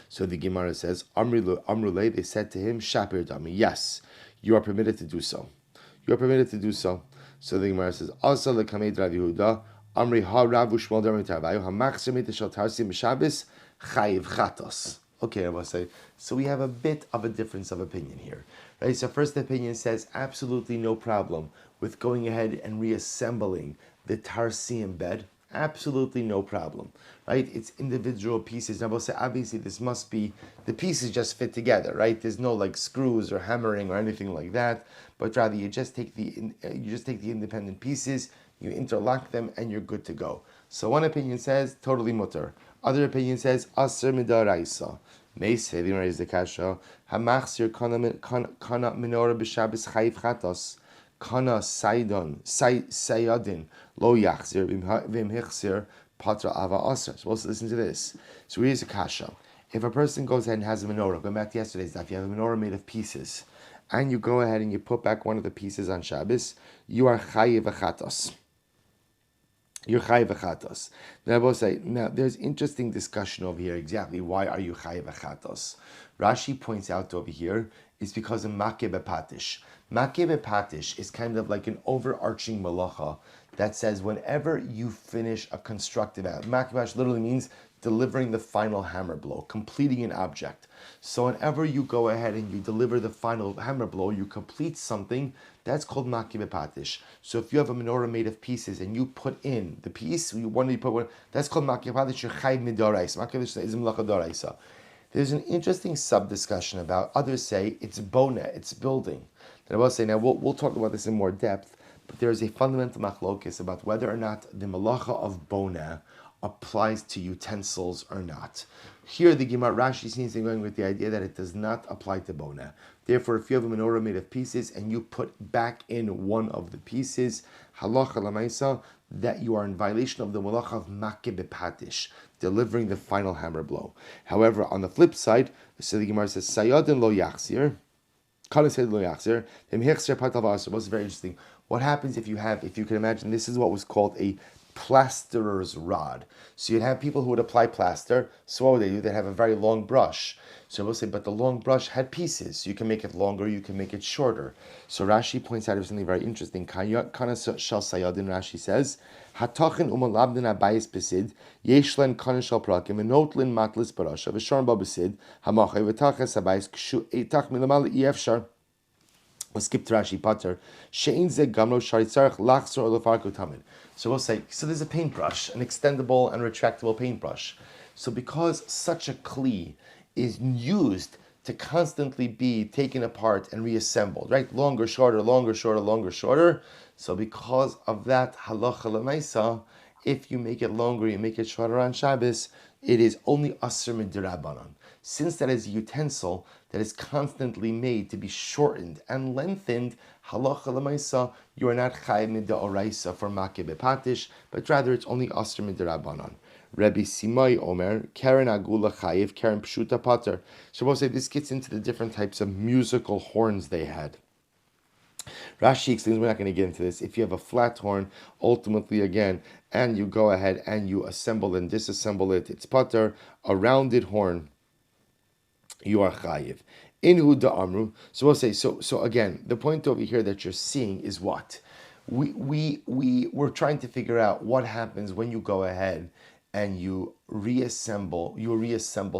So the Gemara says, Amrule, they said to him, Shapir Dami, yes, you are permitted to do so. You are permitted to do so. So the Gemara says, Asa lekamei Rav Yehuda, Amri ha Rav Ushmuel Dermi Tarvayu, hamachzer mit shel tarsim b'Shabbos, chayiv chatos. Okay, I must say, so we have a bit of a difference of opinion here. Right? So first opinion says absolutely no problem with going ahead and reassembling the tarsium bed. Absolutely no problem. Right? It's individual pieces. Now we'll say obviously this must be, the pieces just fit together, right? There's no like screws or hammering or anything like that, but rather you just take the independent pieces, you interlock them, and you're good to go. So one opinion says totally mutter. Other opinion says aser midaraisa. May say the Gemara is the kasha. Hamachsir kana menorah b'Shabbos chayiv chatos. Kana sayadin lo yachzir v'im hichzir patra ava aser. So let's listen to this. So here's a kasha. If a person goes ahead and has a menorah, going back to yesterday's daf, you have a menorah made of pieces, and you go ahead and you put back one of the pieces on Shabbos, you are chayiv chatos. You're chayiv chatos. Now I will say, now there's interesting discussion over here. Exactly why are you chayiv chatos? Rashi points out over here is because of makeh bepatish. Makeh bepatish is kind of like an overarching malacha that says whenever you finish a constructive act, makeh bepatish literally means delivering the final hammer blow, completing an object. So whenever you go ahead and you deliver the final hammer blow, you complete something, that's called makeh bepatish. So if you have a menorah made of pieces and you put in the piece, that's called makeh bepatish, you're chayiv midoraisa. Makeh bepatish is malacha doraisa. There's an interesting sub-discussion about, others say it's bona, it's building. And I will say, now we'll talk about this in more depth, but there is a fundamental machlokes about whether or not the malacha of bona applies to utensils or not. Here the Gemara Rashi seems to be going with the idea that it does not apply to bona. Therefore, if you have a menorah made of pieces and you put back in one of the pieces, halacha l'maisa, that you are in violation of the malacha of makeh bepatish, delivering the final hammer blow. However, on the flip side, so the Gemara says, sayadin lo yachzir, was very interesting. What happens if you can imagine, this is what was called a plasterer's rod. So you'd have people who would apply plaster. So what would they do? They'd have a very long brush. So we'll say, but the long brush had pieces. So you can make it longer, you can make it shorter. So Rashi points out something very interesting. Kana shal sayadin, Rashi says, Hatachin umalabdin abayis besid, yeshlen kana shal prakim, enotlin matlis barasha, v'sharm babesid, hamachay v'tachas abayis kshu eitach milamal efshar. We'll skip to Rashi Pater. Shein ze gamlo sharitzarach lachzor olafarko tamid. So we'll say, so there's a paintbrush, an extendable and retractable paintbrush. So because such a kli is used to constantly be taken apart and reassembled, right? Longer, shorter, longer, shorter, longer, shorter. So because of that halacha l'maisa, if you make it longer, you make it shorter on Shabbos, it is only asr midrabanan. Since that is a utensil that is constantly made to be shortened and lengthened, halacha l'maisa, you are not chayiv mid'oraisa for makeh bepatish, but rather it's only asr midrabanan. Rabbi Simai Omer, Karen Agula Chayiv, Karen Pshuta Pater. So we'll say this gets into the different types of musical horns they had. Rashi explains, we're not going to get into this. If you have a flat horn, ultimately again, and you go ahead and you assemble and disassemble it, it's pater. A rounded horn, you are chayiv. Inhu da amru. So we'll say, so again, the point over here that you're seeing is what? We're trying to figure out what happens when you go ahead and you reassemble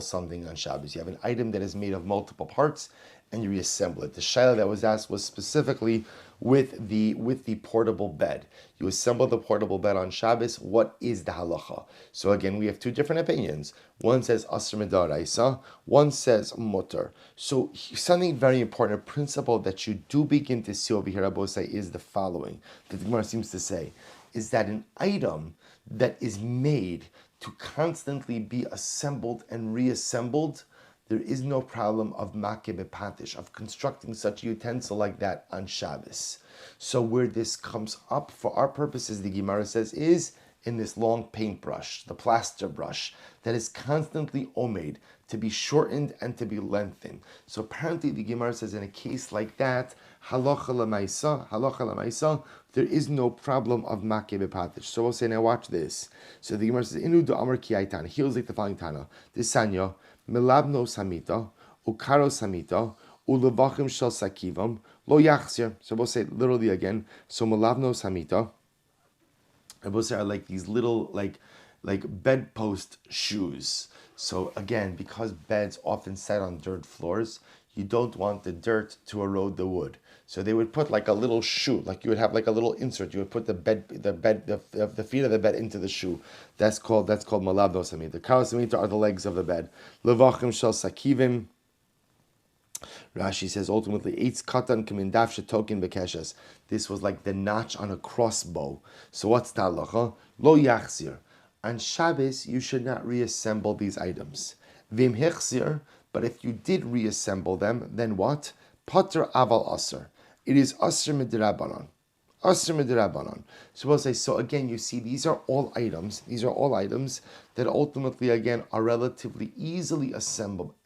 something on Shabbos. You have an item that is made of multiple parts, and you reassemble it. The shaila that was asked was specifically with the portable bed. You assemble the portable bed on Shabbos. What is the halacha? So again, we have two different opinions. One says asr midaraisa, one says mutter. So something very important, a principle that you do begin to see over here, Abosai, is the following. The Gemara seems to say is that an item that is made to constantly be assembled and reassembled, there is no problem of makeh bepatish, of constructing such a utensil like that on Shabbos. So where this comes up for our purposes, the Gemara says, is in this long paintbrush, the plaster brush, that is constantly omed, to be shortened and to be lengthened. So apparently the Gemara says in a case like that, halacha l'maisa, there is no problem of makeh bepatish. So we'll say, now watch this. So the Gemara says, inu do amar ki aitan. He was like the following tana. This sanya, Milabno samita, ukaro samita, ulevachim shel sakivam, lo yachzir. So we'll say literally again. So milabno samita, and we'll say are like these little like bedpost shoes. So again, because beds often set on dirt floors, you don't want the dirt to erode the wood. So they would put like a little shoe, like you would have like a little insert. You would put the feet of the bed into the shoe. That's called malabno samita. The karo samita are the legs of the bed. Levachim shel sakivim. Rashi says ultimately, eitz katan kamindaf shetokin bekeshes. This was like the notch on a crossbow. So what's the halacha? Lo yachzir. On Shabbos, you should not reassemble these items. Vim hechzir. But if you did reassemble them, then what? Pater aval aser. It is aser midrabanan. Aser midrabanan. So we'll say, so again, you see, these are all items that ultimately, again, are relatively easily assemblable,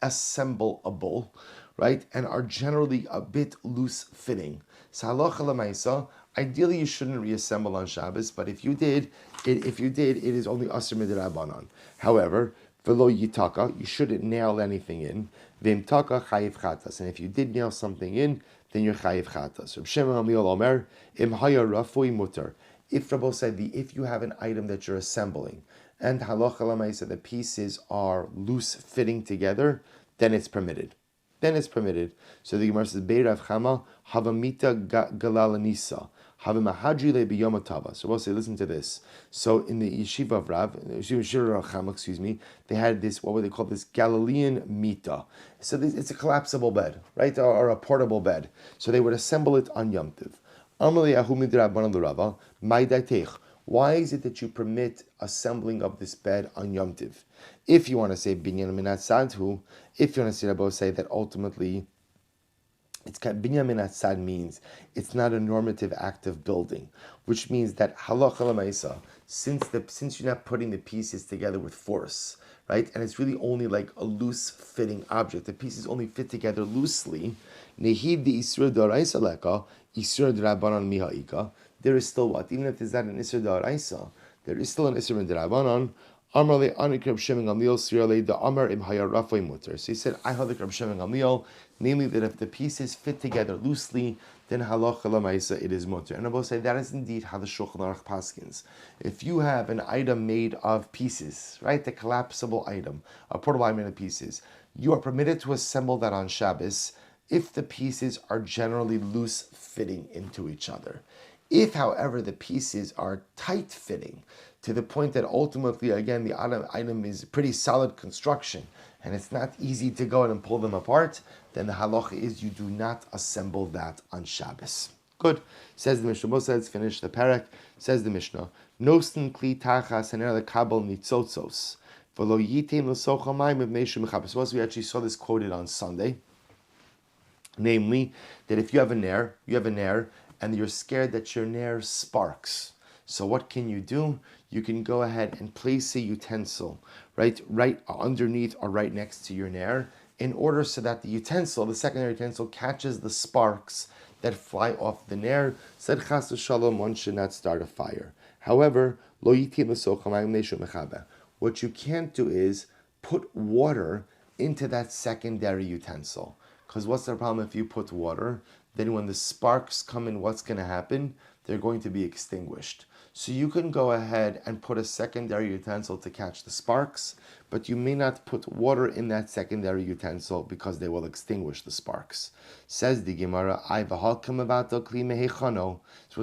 right? And are generally a bit loose fitting. So halacha l'maisa, ideally you shouldn't reassemble on Shabbos, but if you did, it is only aser midrabanan. However, v'lo yitaka, you shouldn't nail anything in. V'imtaka chayiv chatas, and if you did nail something in, then you're chayiv chatas. Reb Shimon Gamliel Omer, im haya rafui mutter. If Rabbi said if you have an item that you're assembling, and halacha l'maisa, the pieces are loose fitting together, then it's permitted. So the Gemara says, Beirav Chama havamita galalanisa. So we'll say, listen to this. So in the yeshiva of Yeshiva Chama, they had this, what would they call this, Galilean mita. So it's a collapsible bed, right, or a portable bed. So they would assemble it on Yom Tov. Why is it that you permit assembling of this bed on Yom Tov? If you want to say binyan minat sadhu, if you want to say that ultimately binyan minat sad means it's not a normative act of building, which means that halacha l'maisa, since you're not putting the pieces together with force, right? And it's really only like a loose fitting object. The pieces only fit together loosely. Nehid the isur d'oraisa leka, isur d'rabanan mihaika. There is still what? Even if there's not an isur d'oraisa, there is still an isur d'rabanan. Amar le anik Reb Shimon Gamliel sirale the Amar im hayar rafay muter. So he said, I heard the Reb Shimon Gamliel, namely that if the pieces fit together loosely, then halacha lamaisa it is muter. And I will say that is indeed how the Shulchan Aruch paskins. If you have an item made of pieces, right, a collapsible item, a portable item made of pieces, you are permitted to assemble that on Shabbos if the pieces are generally loose fitting into each other. If, however, the pieces are tight fitting to the point that ultimately, again, the item is pretty solid construction and it's not easy to go in and pull them apart, then the halacha is you do not assemble that on Shabbos. Good. Says the Mishnah. Both sides finish the parak. Says the Mishnah. Nosten kli tachas and the kabel nitzotzos. V'lo yitem l'socha mayim of meishu mechabes. Suppose we actually saw this quoted on Sunday. Namely, that if you have a nair, and you're scared that your nair sparks. So what can you do? You can go ahead and place a utensil right underneath or right next to your nair in order so that the utensil, the secondary utensil, catches the sparks that fly off the nair. Said chas v'shalom, one should not start a fire. However, lo yitim l'socha mayim meishu mechabe. What you can't do is put water into that secondary utensil. Because what's the problem if you put water? Then when the sparks come in, what's going to happen? They're going to be extinguished. So you can go ahead and put a secondary utensil to catch the sparks, but you may not put water in that secondary utensil because they will extinguish the sparks. Says the Gemara, so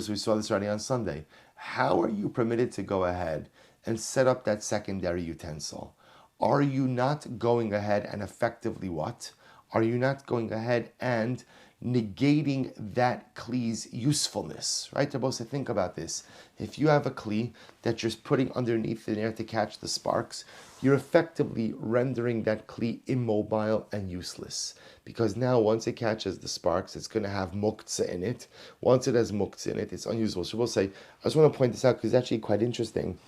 we saw this already on Sunday. How are you permitted to go ahead and set up that secondary utensil? Are you not going ahead and effectively what? Are you not going ahead and negating that kli's usefulness, right? To both think about this. If you have a kli that you're putting underneath the air to catch the sparks, you're effectively rendering that kli immobile and useless. Because now once it catches the sparks, it's going to have muktzah in it. Once it has muktzah in it, it's unusable. So we'll say, I just want to point this out because it's actually quite interesting.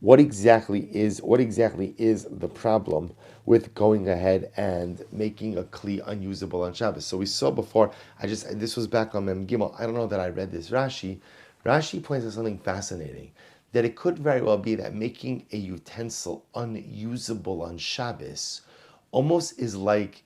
What exactly is the problem with going ahead and making a kli unusable on Shabbos? So we saw before, this was back on Mem Gimel, I don't know that I read this. Rashi points out something fascinating, that it could very well be that making a utensil unusable on Shabbos almost is like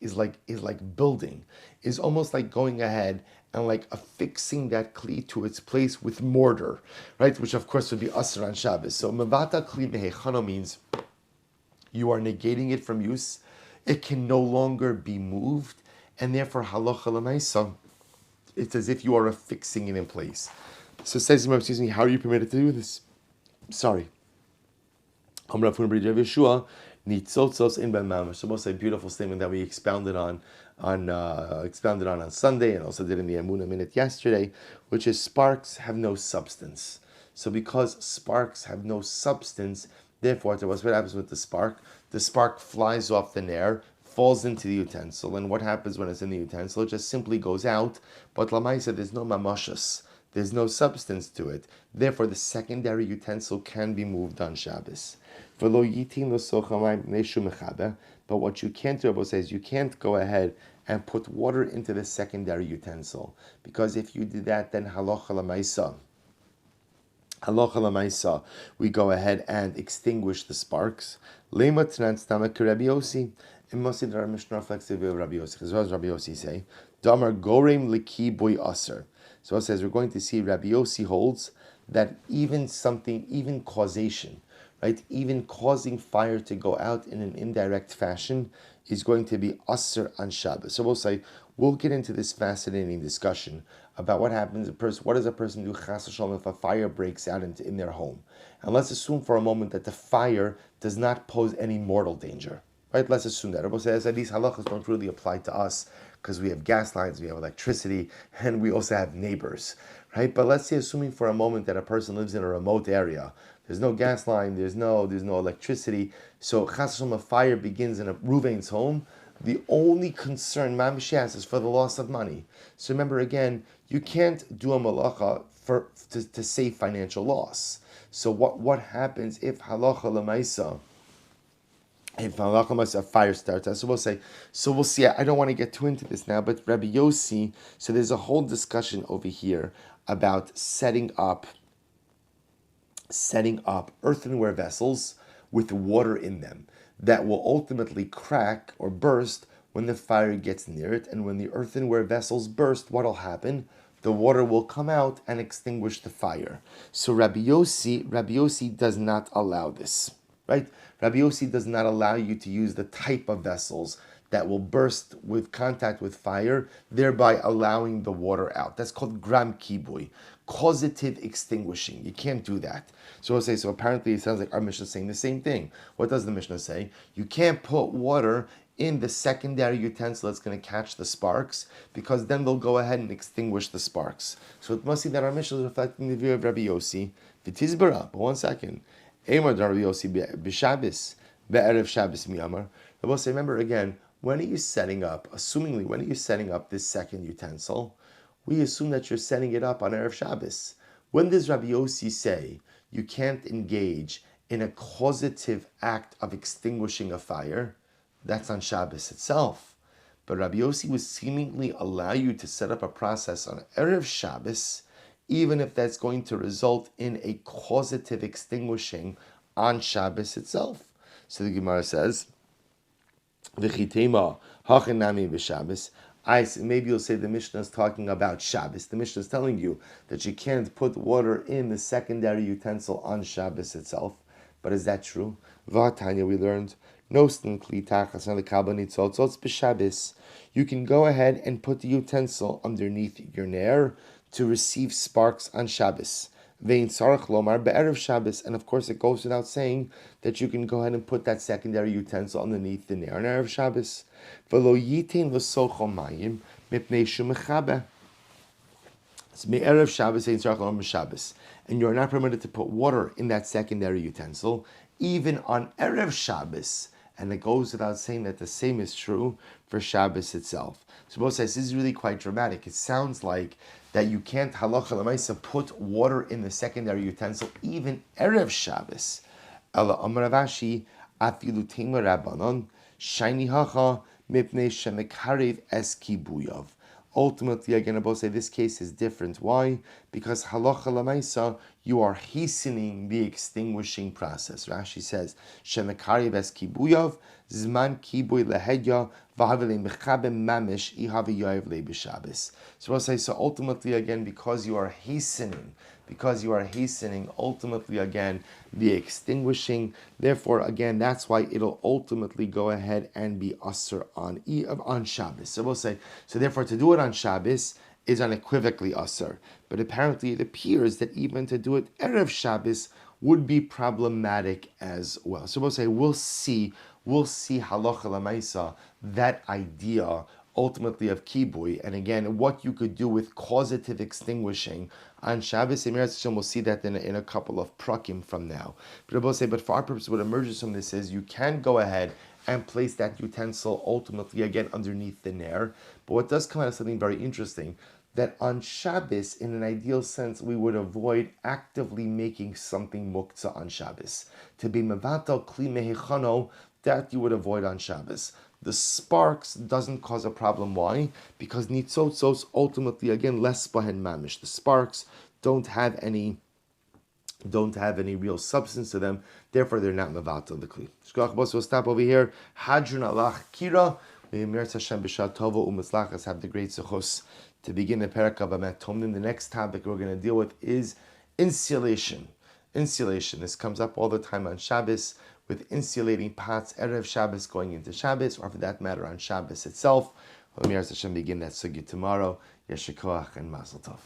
building, is almost like going ahead and like affixing that kli to its place with mortar, right? Which of course would be asr on Shabbos. So mevata kli behechano means you are negating it from use. It can no longer be moved, and therefore halacha l'maisa, it's as if you are affixing it in place. So says, excuse me, how are you permitted to do this? Sorry. Nitzotzos in ben mamash. So most a beautiful statement that we expounded on Sunday, and also did in the Emunah Minute yesterday, which is sparks have no substance. So because sparks have no substance, therefore, what happens with the spark? The spark flies off the nair, falls into the utensil, and what happens when it's in the utensil? It just simply goes out. But lamaisa, there's no mamashas. There's no substance to it. Therefore, the secondary utensil can be moved on Shabbos. But what you can't do, Rabbi says, you can't go ahead and put water into the secondary utensil. Because if you do that, then halacha l'maisa, we go ahead and extinguish the sparks. Lema tnan stomach Rabbi Yossi. And mostly there are Mishnah reflexive of Rabbi Yossi. Because what does Rabbi Yossi say? Damar gorem liki boy aser. So it says we're going to see Rabbi Yossi holds that even causation, right? Even causing fire to go out in an indirect fashion is going to be asr on Shabbos. So we'll get into this fascinating discussion about what happens. What does a person do chas v'shalom if a fire breaks out in their home? And let's assume for a moment that the fire does not pose any mortal danger. Right? Let's assume that. Rabbi says that these halachas don't really apply to us because we have gas lines, we have electricity, and we also have neighbors. Right? But let's say, assuming for a moment that a person lives in a remote area, there's no gas line, there's no electricity. So chas v'shalom, a fire begins in a Ruvain's home. The only concern Mamish has is for the loss of money. So remember again, you can't do a malacha to save financial loss. So what happens if halacha lemaisa? If a fire starts, so we'll see. I don't want to get too into this now, but Rabbi Yossi. So there's a whole discussion over here about setting up earthenware vessels with water in them that will ultimately crack or burst when the fire gets near it. And when the earthenware vessels burst, what'll happen? The water will come out and extinguish the fire. So Rabbi Yossi does not allow this, right? Rabbi Yossi does not allow you to use the type of vessels that will burst with contact with fire, thereby allowing the water out. That's called gram kibui, causative extinguishing. You can't do that. So I'll say, so apparently it sounds like our Mishnah is saying the same thing. What does the Mishnah say? You can't put water in the secondary utensil that's going to catch the sparks, because then they'll go ahead and extinguish the sparks. So it must be that our Mishnah is reflecting the view of Rabbi Yossi. V'tizbara, but 1 second. Emar Rabbi Yossi b'Shabbos, be'erev Shabbos miyamar. I will say, remember again, when are you setting up this second utensil? We assume that you're setting it up on Erev Shabbos. When does Rabbi Yossi say you can't engage in a causative act of extinguishing a fire? That's on Shabbos itself. But Rabbi Yossi would seemingly allow you to set up a process on Erev Shabbos, even if that's going to result in a causative extinguishing on Shabbos itself. So the Gemara says, V'chitema hachinami b'Shabbos. Maybe you'll say the Mishnah is talking about Shabbos. The Mishnah is telling you that you can't put water in the secondary utensil on Shabbos itself. But is that true? V'atanya, we learned, Nostin kli tachas on the kabanitzot b'Shabbos. You can go ahead and put the utensil underneath your nair to receive sparks on Shabbos. Vein sarach lomar be'erev Shabbos, and of course it goes without saying that you can go ahead and put that secondary utensil underneath the nair on Erev Shabbos. V'lo yitin v'socho mayim mipnei shumechabe. It's me'erev Shabbos vein sarach lomar Shabbos, and you are not permitted to put water in that secondary utensil even on Erev Shabbos. And it goes without saying that the same is true for Shabbos itself. So both says this is really quite dramatic. It sounds like that you can't halacha l'maisa put water in the secondary utensil even Erev Shabbos. Ela Amar Ravashi afilu tema rabbanon shiny hacha mipnei shemekarev es kibuyav. Ultimately, again, I both say this case is different. Why? Because halacha l'maisa, you are hastening the extinguishing process. Rashi says, "Shemekarev es kibuyav zman kibuy lehedya v'havele mechabe mamish ihavi yav le b'Shabbos." So I say, so ultimately, again, because you are hastening, ultimately, again, the extinguishing. Therefore, again, that's why it'll ultimately go ahead and be usher on Shabbos. So we'll say, so therefore, to do it on Shabbos is unequivocally usher. But apparently, it appears that even to do it Erev Shabbos would be problematic as well. So we'll say, we'll see halacha l'maisa, that idea ultimately of kibui, and again, what you could do with causative extinguishing on Shabbos. We'll see that in a couple of prakim from now. But I will say, but for our purpose, what emerges from this is you can go ahead and place that utensil ultimately again underneath the nair. But what does come out is something very interesting, that on Shabbos, in an ideal sense, we would avoid actively making something muktzah on Shabbos. To be mevatel kli mehechano, that you would avoid on Shabbos. The sparks doesn't cause a problem. Why? Because nitzotzos ultimately, again, less bahen mamish. The sparks don't have any real substance to them. Therefore, they're not mevatel the kli. We'll stop over here. Hadrun alach kira. May Mir Hashem b'shad tova u'mitzlachas have the great zechus to begin the parak of Amet Tomdim. The next topic we're going to deal with is insulation. Insulation. This comes up all the time on Shabbos, with insulating pots, Erev Shabbos going into Shabbos, or for that matter on Shabbos itself. Let me Hashem begin that sugya tomorrow. Yeshikoach and Mazel Tov.